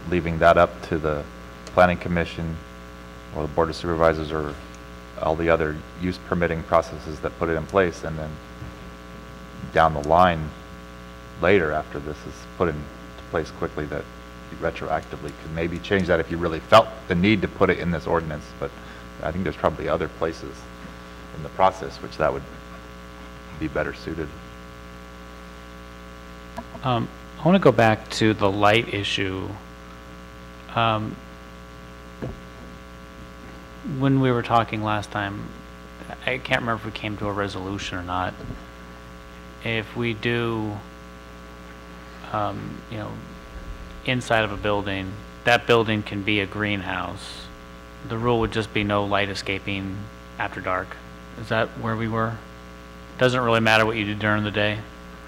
leaving that up to the planning commission or the board of supervisors or all the other use permitting processes that put it in place, and then down the line later, after this is put into place quickly, that you retroactively could maybe change that if you really felt the need to put it in this ordinance. But I think there's probably other places in the process which that would be better suited.
I want to go back to the light issue. When we were talking last time, I can't remember if we came to a resolution or not. If we do, you know, inside of a building, that building can be a greenhouse. The rule would just be no light escaping after dark. Is that where we were? Doesn't really matter what you do during the day.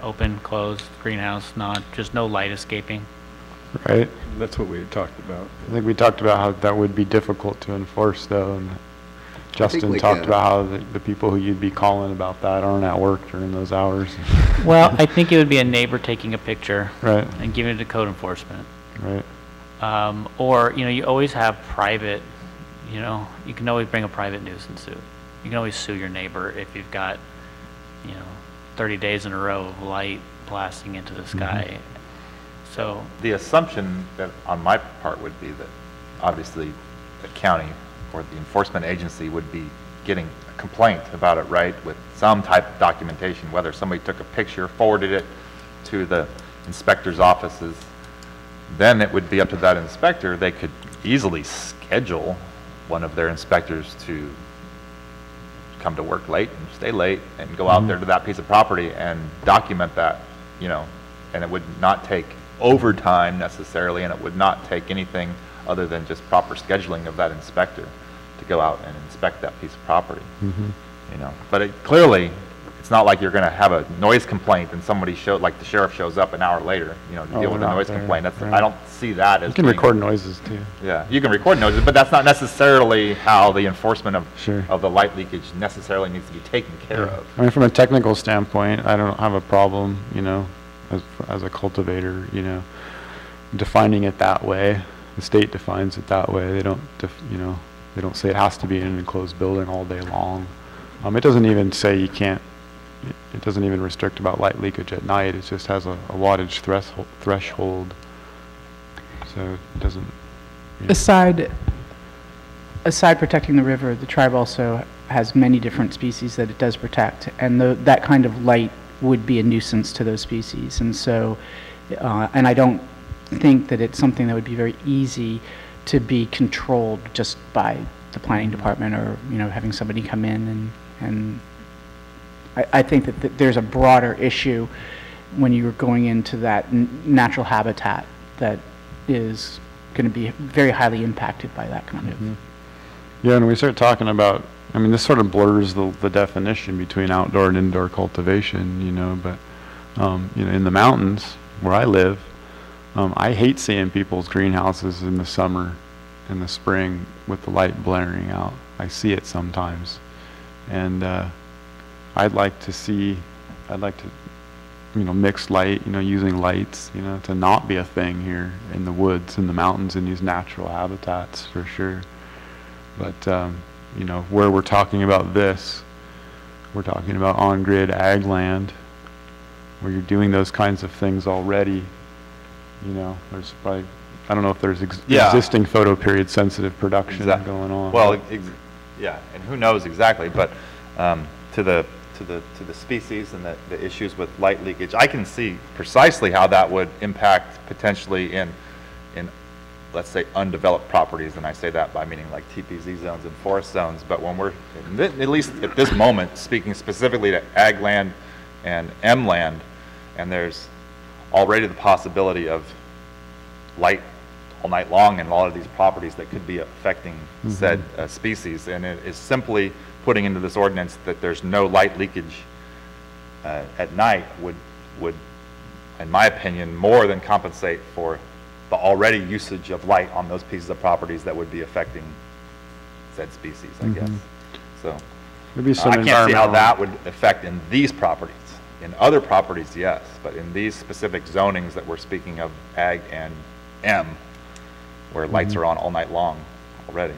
Open, closed, greenhouse, not, just no light escaping.
Right.
That's what we had talked about.
I think we talked about how that would be difficult to enforce, though, and Justin
we
talked
can.
about how the people who you'd be calling about that aren't at work during those hours.
Well, I think it would be a neighbor taking a picture
Right,
and giving it to code enforcement.
right.
Or, you know, you always have private, you know, you can always bring a private nuisance suit. You can always sue your neighbor if you've got, you know, 30 days in a row of light blasting into the sky. So,
The assumption that on my part would be that obviously the county or the enforcement agency would be getting a complaint about it, right, with some type of documentation, whether somebody took a picture, forwarded it to the inspector's offices, then it would be up to that inspector. They could easily schedule one of their inspectors to come to work late and stay late and go out there to that piece of property and document that, you know, and it would not take overtime necessarily, and it would not take anything other than just proper scheduling of that inspector to go out and inspect that piece of property. You know, but it clearly, it's not like you're going to have a noise complaint and somebody like the sheriff shows up an hour later, you know, to
Oh,
deal with a
not
noise
there,
complaint. That's,
right.
I don't see that as
You can
being-
record noises, too.
Yeah, you can record noises, but that's not necessarily how the enforcement
Sure.
of the light leakage necessarily needs to be taken care of.
I mean, from a technical standpoint, I don't have a problem, you know, as a cultivator, you know, defining it that way. The state defines it that way. They don't, you know, They don't say it has to be in an enclosed building all day long. It doesn't even say you can't, it doesn't even restrict about light leakage at night. It just has a wattage threshold. So it doesn't.
Aside protecting the river, the tribe also has many different species that it does protect, and that kind of light would be a nuisance to those species. And so, and I don't think that it's something that would be very easy to be controlled just by the planning department, or having somebody come in and I think that there's a broader issue when you're going into that natural habitat that is going to be very highly impacted by that kind of.
Yeah, and we start talking about, I mean, this sort of blurs the definition between outdoor and indoor cultivation, but, in the mountains where I live, I hate seeing people's greenhouses in the summer, in the spring, with the light blaring out. I see it sometimes. And I'd like to, mix light, using lights, to not be a thing here in the woods, in the mountains, in these natural habitats, for sure. But, where we're talking about this, we're talking about on-grid ag land, where you're doing those kinds of things already. There's probably, I don't know if there's existing photo period sensitive production going on.
Well, yeah, and who knows exactly, but to the species and the issues with light leakage, I can see precisely how that would impact potentially in let's say undeveloped properties, and I say that by meaning like TPZ zones and forest zones. But when we're at least at this moment speaking specifically to ag land and M land, and there's already the possibility of light all night long in a lot of these properties that could be affecting said species, and it is simply putting into this ordinance that there's no light leakage at night would, in my opinion, more than compensate for the already usage of light on those pieces of properties that would be affecting said species, I guess. So
Maybe some
I can't see how
environmental-
that would affect in these properties. In other properties, yes, but in these specific zonings that we're speaking of, ag and M, where lights are on all night long already,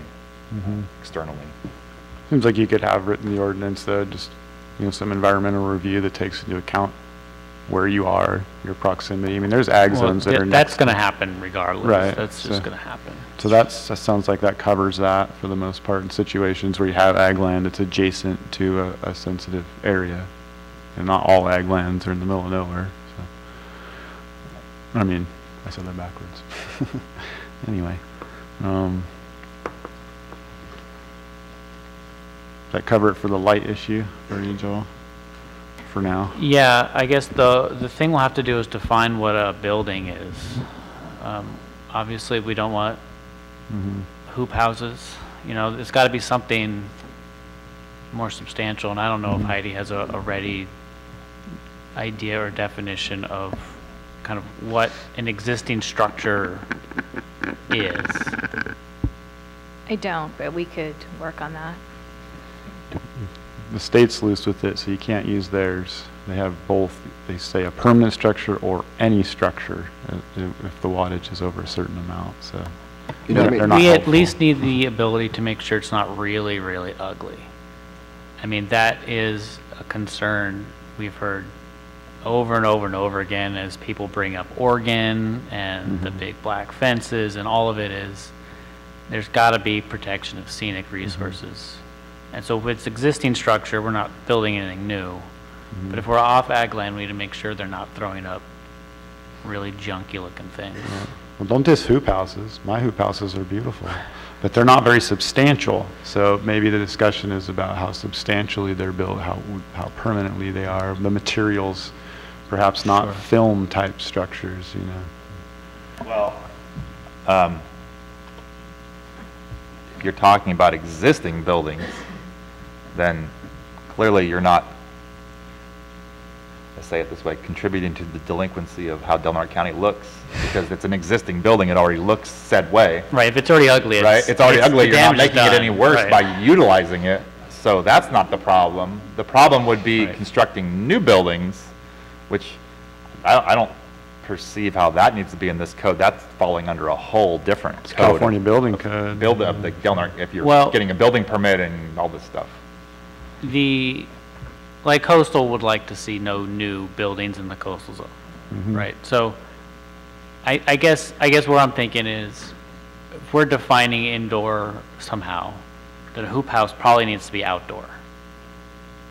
externally.
Seems like you could have written the ordinance, just, some environmental review that takes into account where you are, your proximity. I mean, there's ag zones that are
That's
next.
going to happen regardless.
Right,
That's just
so-
going to happen.
So that sounds like that covers that for the most part in situations where you have ag land that's adjacent to a sensitive area. And not all ag lands are in the middle of nowhere. So. I mean, I said that backwards. Anyway. That cover it for the light issue for you, Joel? For now?
Yeah, I guess the thing we'll have to do is define what a building is. Obviously, we don't want hoop houses. There's got to be something more substantial, and I don't know if Heidi has a ready idea or definition of kind of what an existing structure is.
I don't, but we could work on that.
The state's loose with it, so you can't use theirs. They have both. They say a permanent structure or any structure if the wattage is over a certain amount. So they're not
We at
helpful.
least need the ability to make sure it's not really, really ugly. I mean, that is a concern we've heard over and over and over again as people bring up Oregon and the big black fences, and all of it is there's got to be protection of scenic resources. And so if it's existing structure, we're not building anything new. But if we're off ag land, we need to make sure they're not throwing up really junky looking things.
Yeah. Well, don't diss hoop houses. My hoop houses are beautiful, but they're not very substantial. So maybe the discussion is about how substantially they're built, how permanently they are, the materials, perhaps not film type structures,
Well, if you're talking about existing buildings, then clearly you're not, let's say it this way, contributing to the delinquency of how Del Norte County looks, because it's an existing building, it already looks said way.
Right, if it's already ugly,
Right, it's already ugly,
the
you're not
damage is
making it
done.
any worse
Right.
by utilizing it, so that's not the problem. The problem would be
Right.
constructing new buildings, which I don't perceive how that needs to be in this code. That's falling under a whole different code.
California building code.
Build up the Del Norte, if you're
Well-
getting a building permit and all this stuff.
Like coastal would like to see no new buildings in the coastal zone, right? So I guess what I'm thinking is, if we're defining indoor somehow, then a hoop house probably needs to be outdoor,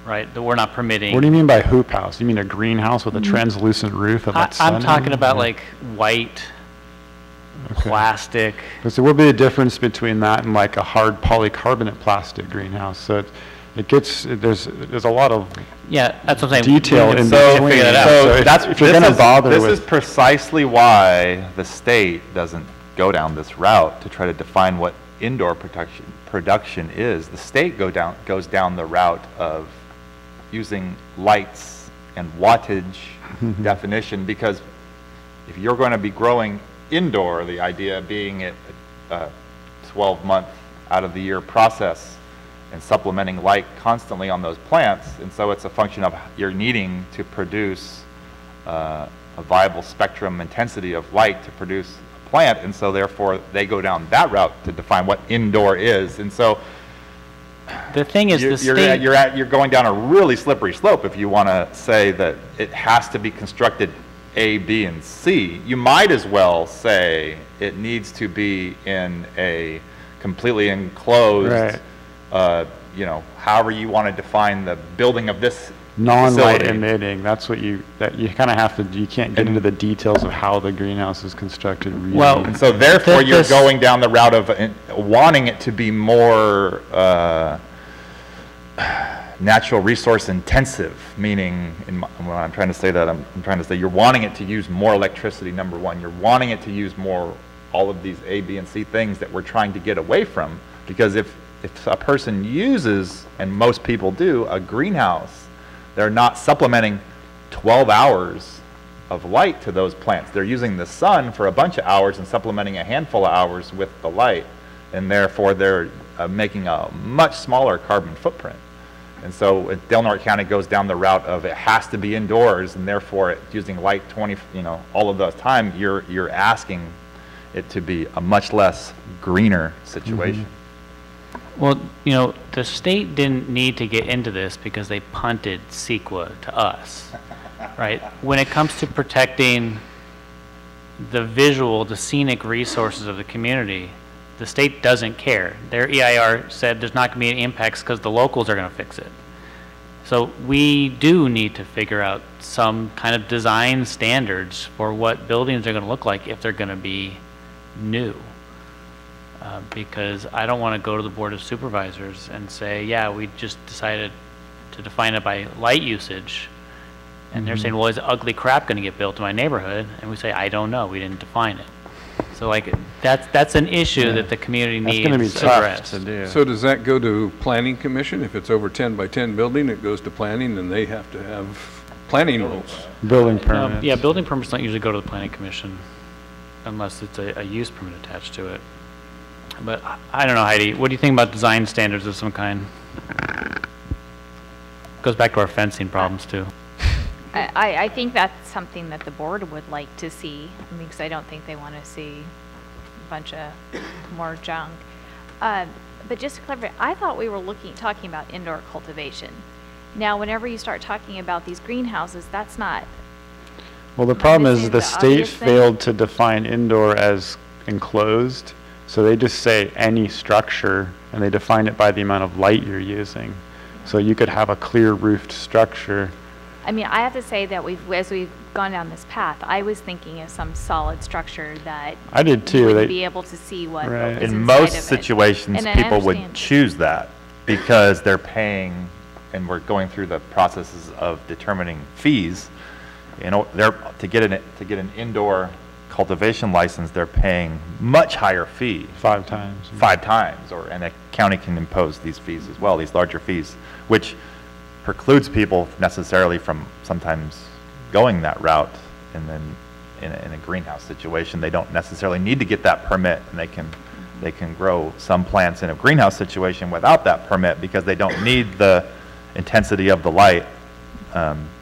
right? That we're not permitting.
What do you mean by hoop house? You mean a greenhouse with a translucent roof that lets sun
I'm talking
in?
about
Yeah.
like white,
Okay.
plastic.
Because there will be a difference between that and like a hard polycarbonate plastic greenhouse. So it gets, there's a lot of
Yeah, that's what I'm saying.
detail
We can
in
figure
between.
that out.
So if you're
this
gonna
is-
bother
This
with-
is precisely why the state doesn't go down this route to try to define what indoor production is. The state goes down the route of using lights and wattage definition, because if you're going to be growing indoor, the idea being it a 12-month out of the year process and supplementing light constantly on those plants, and so it's a function of you're needing to produce a viable spectrum intensity of light to produce a plant, and so therefore they go down that route to define what indoor is. And so
The thing is, the state.
you're going down a really slippery slope if you want to say that it has to be constructed A, B, and C. You might as well say it needs to be in a completely enclosed,
Right.
you know, however you want to define the building of this
non-light
facility.
emitting. That's what you kind of have to, you can't get into the details of how the greenhouse is constructed really.
Well,
And so therefore, you're
This-
going down the route of wanting it to be more natural resource intensive, meaning, when I'm trying to say that, I'm trying to say you're wanting it to use more electricity, number one. You're wanting it to use more, all of these A, B, and C things that we're trying to get away from. Because if a person uses, and most people do, a greenhouse, they're not supplementing 12 hours of light to those plants. They're using the sun for a bunch of hours and supplementing a handful of hours with the light. And therefore, they're making a much smaller carbon footprint. And so if Del Norte County goes down the route of it has to be indoors, and therefore it's using light 20, you know, all of those time, you're asking it to be a much less greener situation.
Well, you know, the state didn't need to get into this because they punted CEQA to us, right? When it comes to protecting the visual, the scenic resources of the community, the state doesn't care. Their EIR said there's not going to be any impacts because the locals are going to fix it. So we do need to figure out some kind of design standards for what buildings are going to look like if they're going to be new. Because I don't want to go to the Board of Supervisors and say, yeah, we just decided to define it by light usage. And they're saying, well, is ugly crap going to get built in my neighborhood? And we say, I don't know, we didn't define it. So like, that's an issue that the community
That's
needs
going to be
to
tough
address.
to do.
So does that go to planning commission? If it's over 10 by 10 building, it goes to planning, and they have to have planning rules.
Building permits.
Yeah, building permits don't usually go to the planning commission unless it's a use permit attached to it. But I don't know, Heidi, what do you think about design standards of some kind? Goes back to our fencing problems too.
I think that's something that the board would like to see, because I don't think they want to see a bunch of more junk. But just to clarify, I thought we were talking about indoor cultivation. Now, whenever you start talking about these greenhouses, that's not.
Well, the problem is
Missing
the
the
state
obvious thing.
failed to define indoor as enclosed, so they just say any structure, and they define it by the amount of light you're using. So you could have a clear roofed structure.
I mean, I have to say that as we've gone down this path, I was thinking of some solid structure that
I did too.
you would
They-
be able to see what
Right.
is
In
inside of
most
it.
situations,
And I
people would
understand.
choose that because they're paying, and we're going through the processes of determining fees. You know, to get an indoor cultivation license, they're paying much higher fee,
5 times.
5 times, and the county can impose these fees as well, these larger fees, which precludes people necessarily from sometimes going that route. And then in a greenhouse situation, they don't necessarily need to get that permit, and they can grow some plants in a greenhouse situation without that permit because they don't need the intensity of the light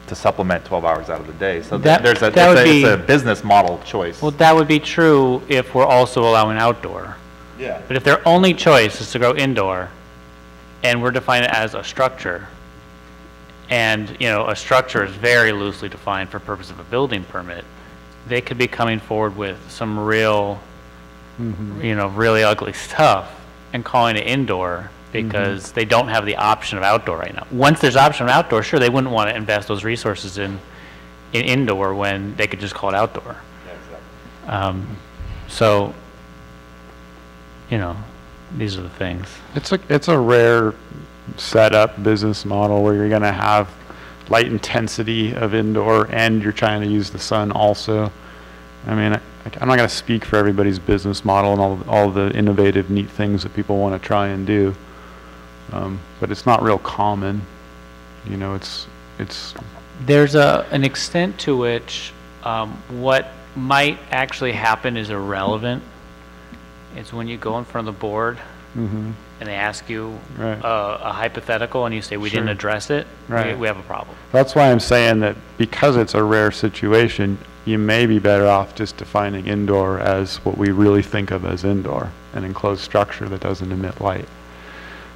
to supplement 12 hours out of the day. So
That-
there's a,
that would
it's a
be-
business model choice.
Well, that would be true if we're also allowing outdoor.
Yeah.
But if their only choice is to go indoor, and we're defining it as a structure, and, you know, a structure is very loosely defined for purpose of a building permit, they could be coming forward with some real, you know, really ugly stuff and calling it indoor because they don't have the option of outdoor right now. Once there's option of outdoor, sure, they wouldn't want to invest those resources in indoor when they could just call it outdoor. So, you know, these are the things.
It's a rare setup business model where you're going to have light intensity of indoor and you're trying to use the sun also. I mean, I'm not going to speak for everybody's business model and all the innovative, neat things that people want to try and do, but it's not real common. You know, it's
There's an extent to which what might actually happen is irrelevant. It's when you go in front of the board and they ask you
Right.
a hypothetical and you say, we didn't
Sure.
address it,
Right.
we have a problem.
That's why I'm saying that because it's a rare situation, you may be better off just defining indoor as what we really think of as indoor, an enclosed structure that doesn't emit light.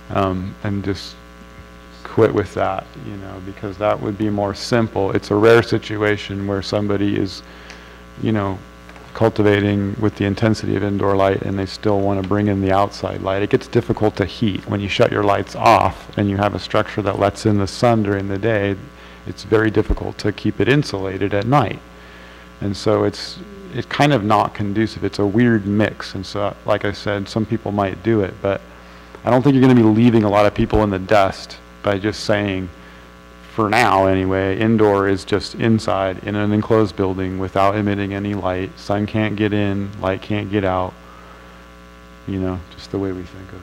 And just quit with that, you know, because that would be more simple. It's a rare situation where somebody is, you know, cultivating with the intensity of indoor light and they still want to bring in the outside light. It gets difficult to heat. When you shut your lights off and you have a structure that lets in the sun during the day, it's very difficult to keep it insulated at night. And so it's kind of not conducive. It's a weird mix. And so, like I said, some people might do it, but I don't think you're going to be leaving a lot of people in the dust by just saying, for now anyway, indoor is just inside in an enclosed building without emitting any light. Sun can't get in, light can't get out. You know, just the way we think of it.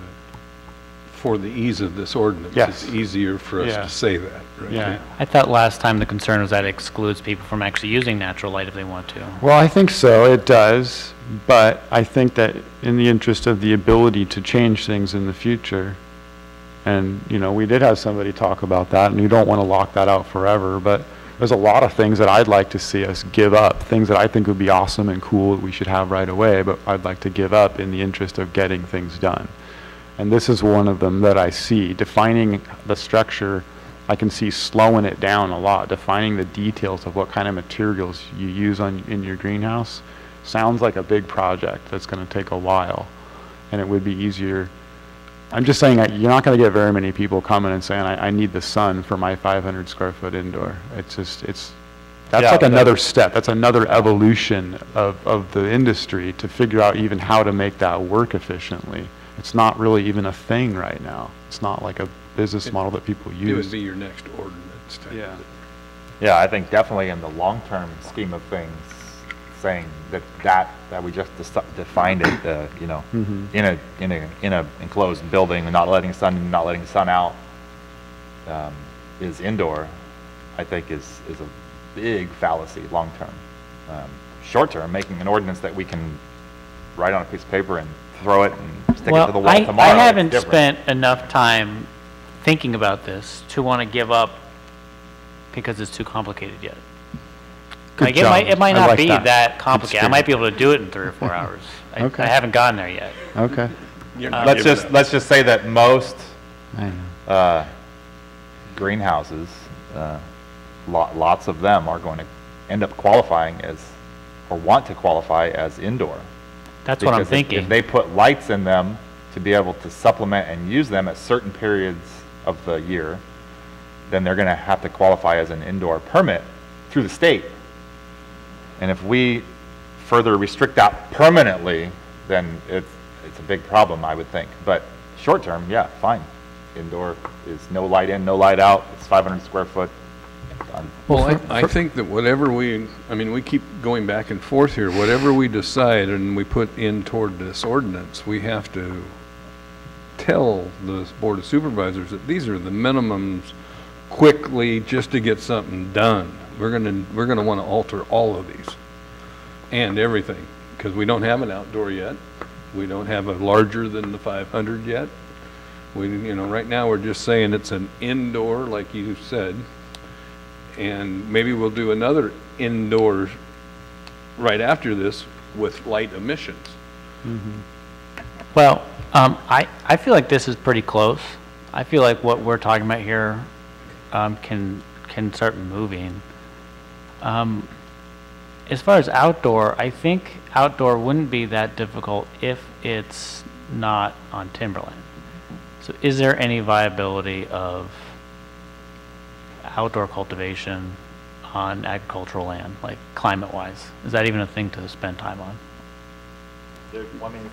For the ease of this ordinance,
Yes.
it's easier for us
Yeah.
to say that, right?
Yeah.
I thought last time the concern was that it excludes people from actually using natural light if they want to.
Well, I think so, it does, but I think that in the interest of the ability to change things in the future, and, you know, we did have somebody talk about that, and you don't want to lock that out forever, but there's a lot of things that I'd like to see us give up, things that I think would be awesome and cool that we should have right away, but I'd like to give up in the interest of getting things done. And this is one of them that I see. Defining the structure, I can see slowing it down a lot. Defining the details of what kind of materials you use in your greenhouse sounds like a big project that's going to take a while, and it would be easier. I'm just saying that you're not going to get very many people coming and saying, I need the sun for my 500 square foot indoor. It's just, that's
Yeah,
like another step. That's another evolution of the industry to figure out even how to make that work efficiently. It's not really even a thing right now. It's not like a business model that people use.
It would be your next ordinance type.
Yeah.
Yeah, I think definitely in the long-term scheme of things, saying that we just defined it, you know, in a enclosed building, and not letting sun out, is indoor, I think is a big fallacy long-term. Short-term, making an ordinance that we can write on a piece of paper and throw it and stick it to the wall tomorrow.
I
is
haven't
different.
spent enough time thinking about this to want to give up because it's too complicated yet.
Good
Like,
job.
it might
I
not
like
be
that.
that complicated. I
Good
might be able to do it in 3 or 4 hours.
Okay.
I haven't gotten there yet.
Okay.
Let's just say that most
I know.
greenhouses, lots of them are going to end up qualifying as, or want to qualify as indoor.
That's what I'm
Because
thinking.
If they put lights in them to be able to supplement and use them at certain periods of the year, then they're going to have to qualify as an indoor permit through the state. And if we further restrict that permanently, then it's a big problem, I would think. But short term, yeah, fine. Indoor is no light in, no light out. It's 500 square foot. Done.
Well, I think that whatever we keep going back and forth here, whatever we decide and we put in toward this ordinance, we have to tell the Board of Supervisors that these are the minimums quickly just to get something done. We're gonna want to alter all of these and everything, because we don't have an outdoor yet. We don't have a larger than the 500 yet. Right now we're just saying it's an indoor, like you said. and maybe we'll do another indoor right after this with light emissions.
Well, I feel like this is pretty close. I feel like what we're talking about here can start moving. As far as outdoor, I think outdoor wouldn't be that difficult if it's not on timberland. So is there any viability of outdoor cultivation on agricultural land, like climate-wise? Is that even a thing to spend time on?
I mean,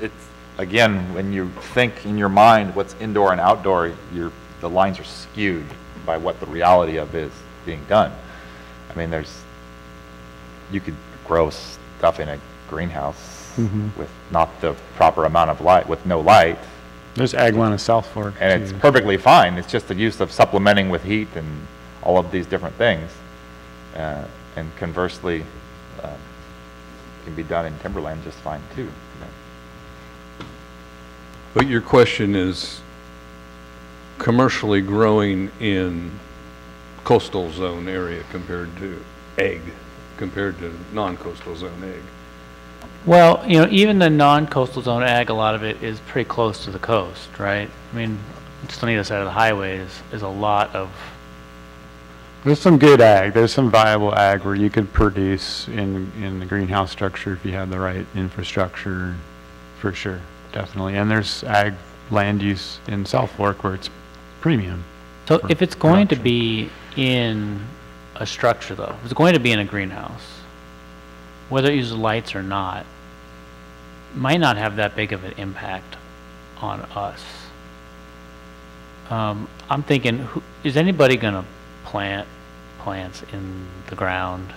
it's again, when you think in your mind what's indoor and outdoor, the lines are skewed by what the reality of is being done. I mean, you could grow stuff in a greenhouse with not the proper amount of light, with no light.
There's ag land in South Fork.
And it's perfectly fine. It's just the use of supplementing with heat and all of these different things. And conversely, can be done in timberland just fine too.
But your question is commercially growing in coastal zone area compared to non-coastal zone egg.
Well, even the non-coastal zone ag, a lot of it is pretty close to the coast, right? I mean, just on either side of the highway is a lot of...
There's some good ag. There's some viable ag where you could produce in the greenhouse structure if you had the right infrastructure, for sure, definitely. And there's ag land use in South Fork where it's premium.
So if it's going to be in a structure, though, if it's going to be in a greenhouse, whether it uses lights or not, might not have that big of an impact on us. I'm thinking, is anybody going to plant plants in the ground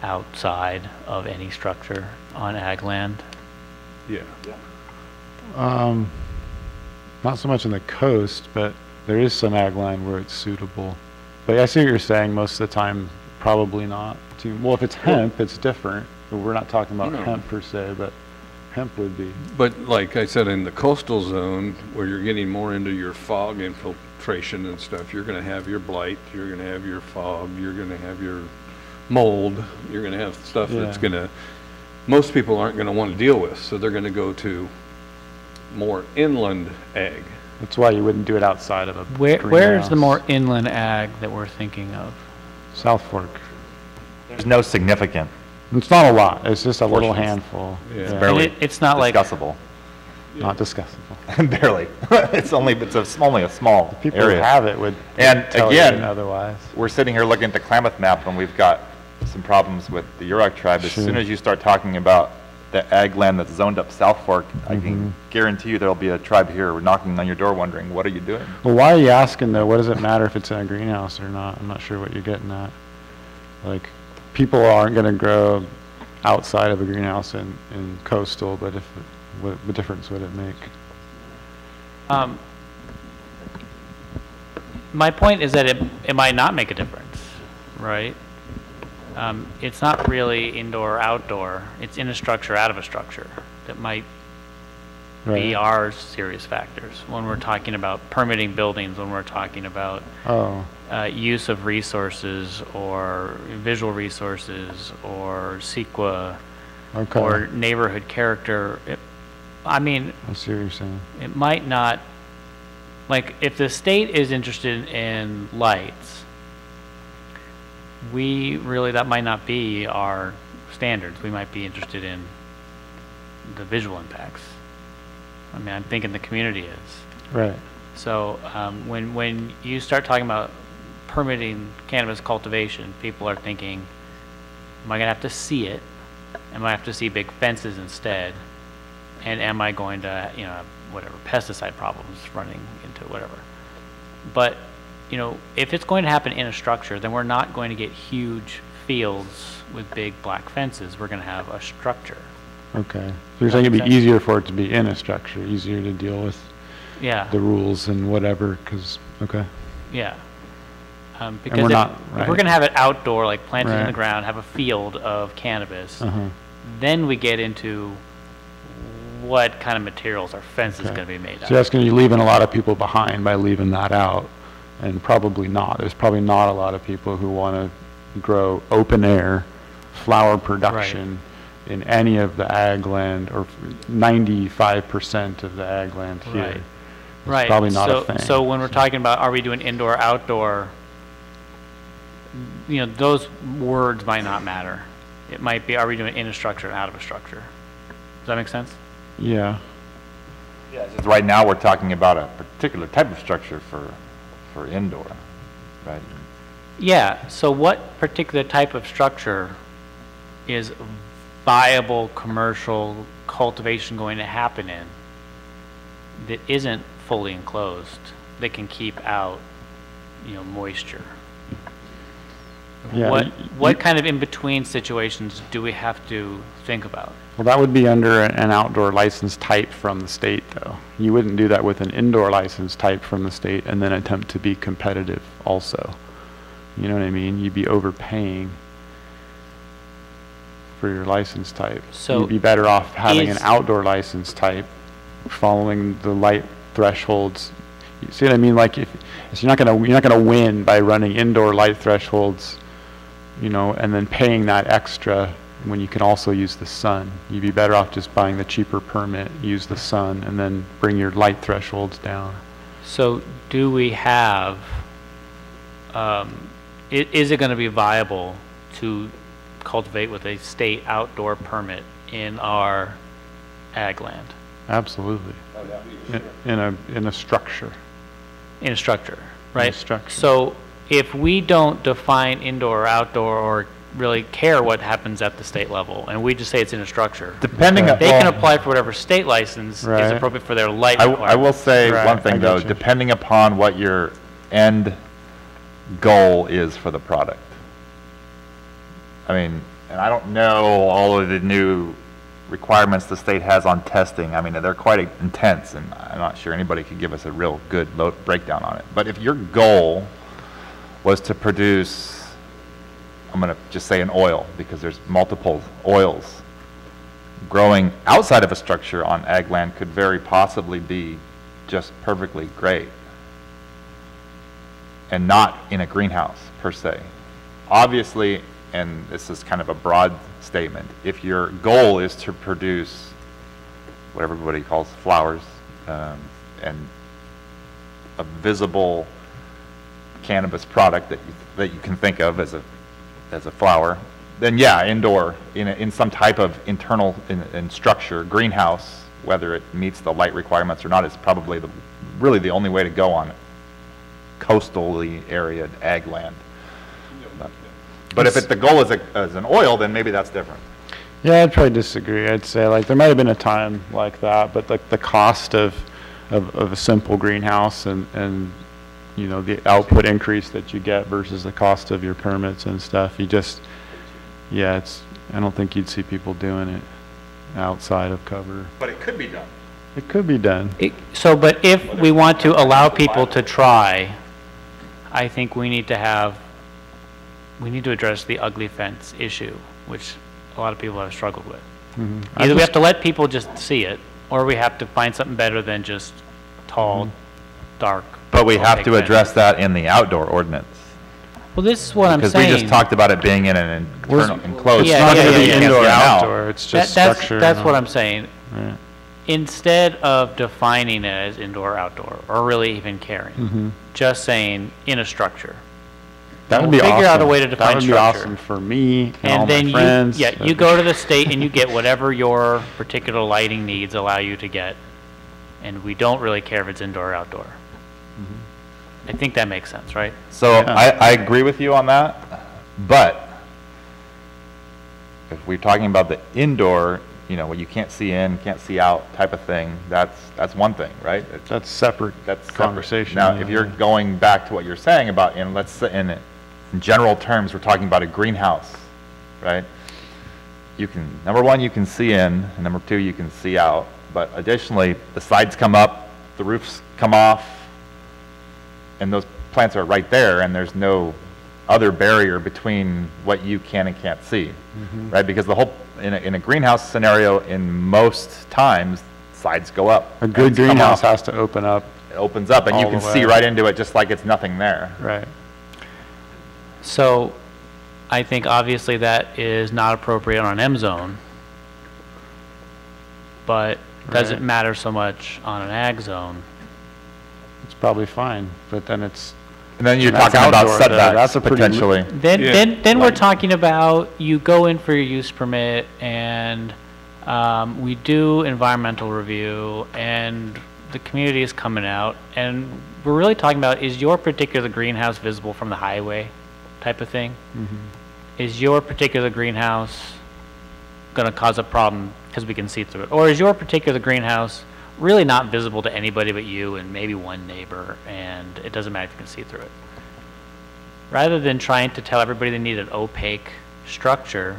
outside of any structure on ag land?
Yeah.
Not so much on the coast, but there is some ag land where it's suitable. But I see what you're saying. Most of the time, probably not. Well, if it's hemp, it's different. But we're not talking about hemp per se, but hemp would be.
But like I said, in the coastal zone, where you're getting more into your fog infiltration and stuff, you're going to have your blight, you're going to have your fog, you're going to have your mold, you're going to have stuff that's going to, most people aren't going to want to deal with, so they're going to go to more inland ag.
That's why you wouldn't do it outside of a
Where is the more inland ag that we're thinking of?
South Fork.
There's no significant.
It's not a lot. It's just a little
Portions.
handful.
Yeah.
Barely
It's not like...
discussable.
Not discussable.
Barely. It's only a small
People
area.
who have it would
And
tell
again,
you otherwise.
We're sitting here looking at the Klamath map, and we've got some problems with the Yurok tribe. As soon as you start talking about the ag land that's zoned up South Fork, I can guarantee you there'll be a tribe here knocking on your door wondering, what are you doing?
Well, why are you asking though? What does it matter if it's in a greenhouse or not? I'm not sure what you're getting at. Like, people aren't going to grow outside of a greenhouse in coastal, but what difference would it make?
My point is that it might not make a difference, right? It's not really indoor or outdoor. It's in a structure, out of a structure, that might be our serious factors when we're talking about permitting buildings, when we're talking about use of resources or visual resources or CEQA or neighborhood character. I mean,
I see what you're saying.
it might not, like, if the state is interested in lights, that might not be our standards. We might be interested in the visual impacts. I mean, I'm thinking the community is.
Right.
So when you start talking about permitting cannabis cultivation, people are thinking, am I going to have to see it? Am I have to see big fences instead? And am I going to, whatever, pesticide problems running into whatever? But, if it's going to happen in a structure, then we're not going to get huge fields with big black fences. We're going to have a structure.
Okay. So you're saying it'd be easier for it to be in a structure, easier to deal with the rules and whatever,
Yeah. Because if we're going to have it outdoor, like planted in the ground, have a field of cannabis, then we get into what kind of materials our fence is going to be made out of.
So that's going to be leaving a lot of people behind by leaving that out. And probably not. There's probably not a lot of people who want to grow open air flower production in any of the ag land, or 95% of the ag land here.
Right.
It's
Right.
probably not a thing.
So when we're talking about, are we doing indoor, outdoor, you know, those words might not matter. It might be, are we doing in a structure and out of a structure? Does that make sense?
Yeah.
Yeah, just right now, we're talking about a particular type of structure for indoor, right?
Yeah, so what particular type of structure is viable commercial cultivation going to happen in that isn't fully enclosed, that can keep out, you know, moisture?
Yeah,
What kind of in-between situations do we have to think about?
Well, that would be under an outdoor license type from the state, though. You wouldn't do that with an indoor license type from the state and then attempt to be competitive also. You know what I mean? You'd be overpaying for your license type.
So
you'd be better off having an
is-
outdoor license type, following the light thresholds. You see what I mean? Like, if so you're not gonna win by running indoor light thresholds, you know, and then paying that extra when you can also use the sun. You'd be better off just buying the cheaper permit, use the sun, and then bring your light thresholds down.
So do we have, is it going to be viable to cultivate with a state outdoor permit in our ag land?
Absolutely. In a structure.
In a structure, right?
structure.
So if we don't define indoor or outdoor or really care what happens at the state level, and we just say it's in a structure,
Depending
they can
upon,
apply for whatever state license is
Right.
appropriate for their light
I
requirement.
will say
Right,
one
I
thing
get
though,
you.
depending upon what your end goal is for the product. I mean, and I don't know all of the new requirements the state has on testing. I mean, they're quite intense, and I'm not sure anybody could give us a real good breakdown on it. But if your goal was to produce, I'm going to just say an oil, because there's multiple oils, growing outside of a structure on ag land could very possibly be just perfectly great, and not in a greenhouse per se. Obviously, and this is kind of a broad statement, if your goal is to produce what everybody calls flowers, and a visible cannabis product that you can think of as a flower, then yeah, indoor in some type of internal in structure, greenhouse, whether it meets the light requirements or not, is probably really the only way to go on coastally area ag land. But if the goal is an oil, then maybe that's different.
Yeah, I'd probably disagree. I'd say, like, there might have been a time like that, but like the cost of a simple greenhouse and you know, the output increase that you get versus the cost of your permits and stuff, I don't think you'd see people doing it outside of cover.
But it could be done.
It could be done.
But if we want to allow people to try, I think we need to address the ugly fence issue, which a lot of people have struggled with. Either we have to let people just see it, or we have to find something better than just tall, dark.
But we have
opaque
to
fence.
address that in the outdoor ordinance.
Well, this is what I'm
Because
saying.
we just talked about it being in an internal, enclosed
Yeah,
It's not
yeah,
going to
yeah,
be
yeah.
indoor or
Can't see it now.
outdoor, it's just
That's
structure.
what I'm saying.
Right.
Instead of defining it as indoor, outdoor, or really even caring, just saying in a structure.
That would
We'll
be awesome.
figure out a way to define
That would be
structure.
awesome for me and all
And then
my friends.
you go to the state and you get whatever your particular lighting needs allow you to get. And we don't really care if it's indoor or outdoor. I think that makes sense, right?
So
Yeah.
I agree with you on that, but if we're talking about the indoor, you know, where you can't see in, can't see out type of thing, that's one thing, right?
That's separate
That's separate.
conversation.
Now,
yeah.
if you're going back to what you're saying about, and let's say in general terms, we're talking about a greenhouse, right? You can, number one, you can see in, and number two, you can see out. But additionally, the sides come up, the roofs come off, and those plants are right there, and there's no other barrier between what you can and can't see, right? Because the whole, in a greenhouse scenario, in most times, sides go up.
A good
ends come
greenhouse
off.
has to open up
It opens up and you
All
can
the
see
way.
right into it just like it's nothing there.
Right.
So I think obviously that is not appropriate on an M zone, but doesn't
Right.
matter so much on an ag zone.
It's probably fine, but then it's,
And then you're
That's
talking about
outdoor, though.
setbacks
That's a pretty
potentially.
Then we're talking about, you go in for your use permit and we do environmental review and the community is coming out and we're really talking about, is your particular greenhouse visible from the highway type of thing? Is your particular greenhouse going to cause a problem because we can see through it? Or is your particular greenhouse really not visible to anybody but you and maybe one neighbor, and it doesn't matter if you can see through it? Rather than trying to tell everybody they need an opaque structure,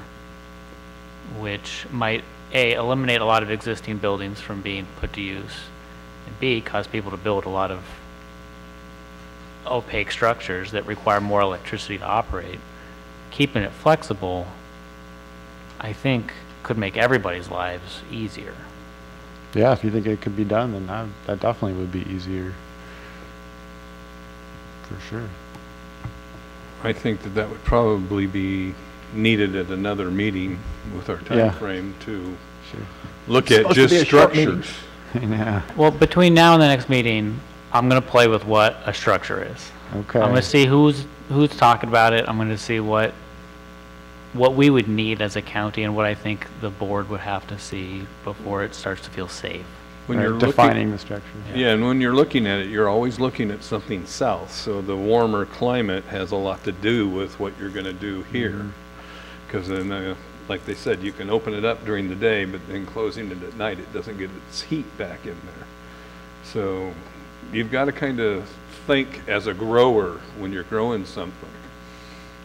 which might, A, eliminate a lot of existing buildings from being put to use, and B, cause people to build a lot of opaque structures that require more electricity to operate, keeping it flexible, I think, could make everybody's lives easier.
yeah, if you think it could be done, then that definitely would be easier. For sure.
I think that that would probably be needed at another meeting with our
Yeah.
time frame to
Sure.
look at
Supposed to
just
be a short meeting.
structures.
Yeah,
Well, between now and the next meeting, I'm gonna play with what a structure is.
okay.
I'm gonna see who's talking about it. I'm gonna see what we would need as a county and what I think the board would have to see before it starts to feel safe.
When
Right,
you're
defining the structure.
Yeah, and when you're looking at it, you're always looking at something south, so the warmer climate has a lot to do with what you're gonna do here. Because then, like they said, you can open it up during the day, but then closing it at night, it doesn't get its heat back in there. So you've got to kind of think as a grower when you're growing something.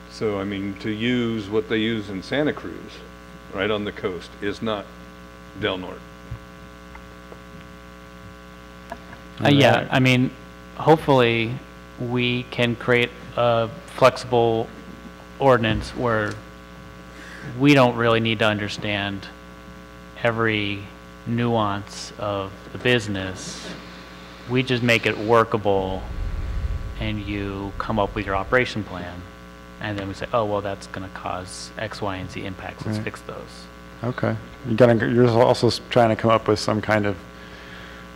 So, I mean, to use what they use in Santa Cruz, right on the coast, is not Del Norte.
Yeah,
Right.
I mean, hopefully, we can create a flexible ordinance where we don't really need to understand every nuance of the business. We just make it workable, and you come up with your operation plan. And then we say, oh, well, that's going to cause X, Y, and Z impacts. Let's
Right.
fix those.
Okay. You're also trying to come up with some kind of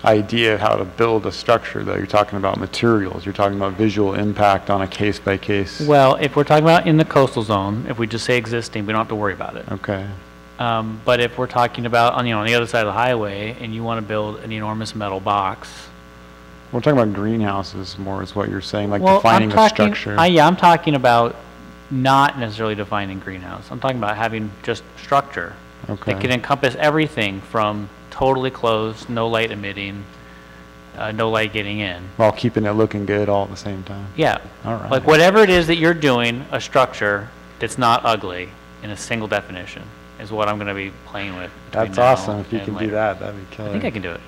idea of how to build a structure, though. You're talking about materials. You're talking about visual impact on a case-by-case.
Well, if we're talking about in the coastal zone, if we just say existing, we don't have to worry about it.
Okay.
But if we're talking about on the other side of the highway and you want to build an enormous metal box,
We're talking about greenhouses more is what you're saying, like
well,
defining
I'm
a
talking,
structure.
yeah, I'm talking about not necessarily defining greenhouse. I'm talking about having just structure that can
Okay.
encompass everything from totally closed, no light emitting, no light getting in.
While keeping it looking good all at the same time.
Yeah.
All right.
Like whatever it is that you're doing, a structure that's not ugly in a single definition is what I'm going to be playing with. between
That's
now
awesome. If you
and
can do
later.
that, that'd be killer.
I think I can do it.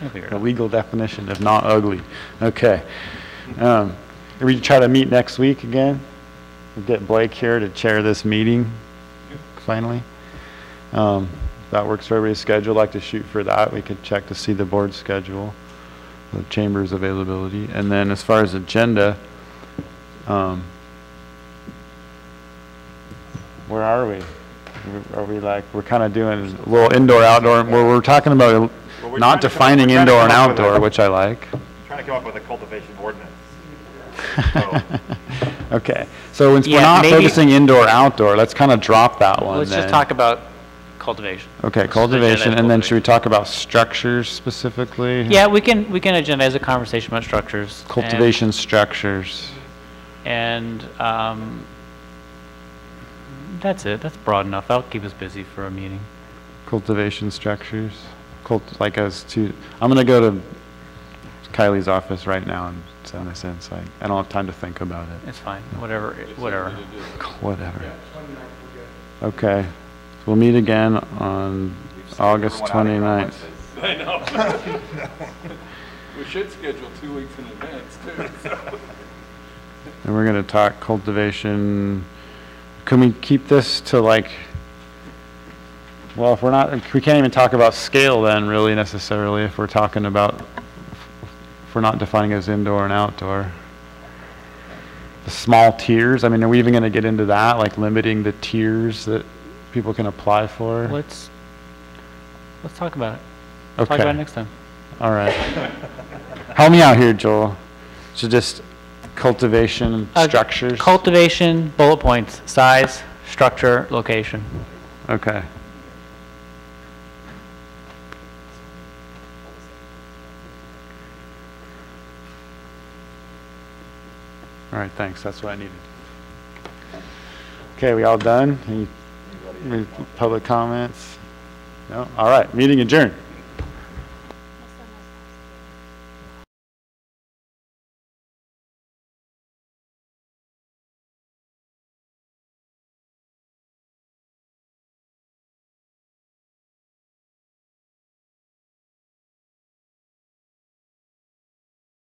I'll figure it
A
out.
legal definition of not ugly. Okay. We try to meet next week again. We'll get Blake here to chair this meeting, finally. If that works for everybody's schedule, I'd like to shoot for that. We could check to see the board's schedule, the chamber's availability. And then as far as agenda, where are we? Are we like, we're kind of doing a little indoor, outdoor, where we're talking about
we're
not
trying to
defining
we're trying to
indoor and
come up with
outdoor,
a-
which I like.
Trying to come up with a cultivation ordinance.
Okay, so since we're
Yeah,
not
maybe-
focusing indoor, outdoor, let's kind of drop that one
Let's just
then.
talk about cultivation.
Okay,
Let's
cultivation,
agenda
and then should we
cultivation.
talk about structures specifically?
Yeah, we can agendize a conversation about structures. and-
Cultivation structures.
And, that's it. That's broad enough. That'll keep us busy for a meeting.
Cultivation structures. Like as to, I'm gonna go to Kylie's office right now and send this in, so I don't have time to think about it.
It's fine. Whatever. Whatever.
Whatever. Okay, so we'll meet again on August 29th.
I know. We should schedule 2 weeks in advance, too, so.
And we're gonna talk cultivation. Can we keep this to like, well, if we're not, we can't even talk about scale then really necessarily if we're talking about if we're not defining as indoor and outdoor. The small tiers, I mean, are we even going to get into that, like limiting the tiers that people can apply for?
Let's talk about it.
Okay.
Talk about it next time.
All right. Help me out here, Joel. So just cultivation structures?
Cultivation, bullet points, size, structure, location.
Okay. All right, thanks. That's what I needed. Okay, we all done? Any public comments? No? All right, meeting adjourned.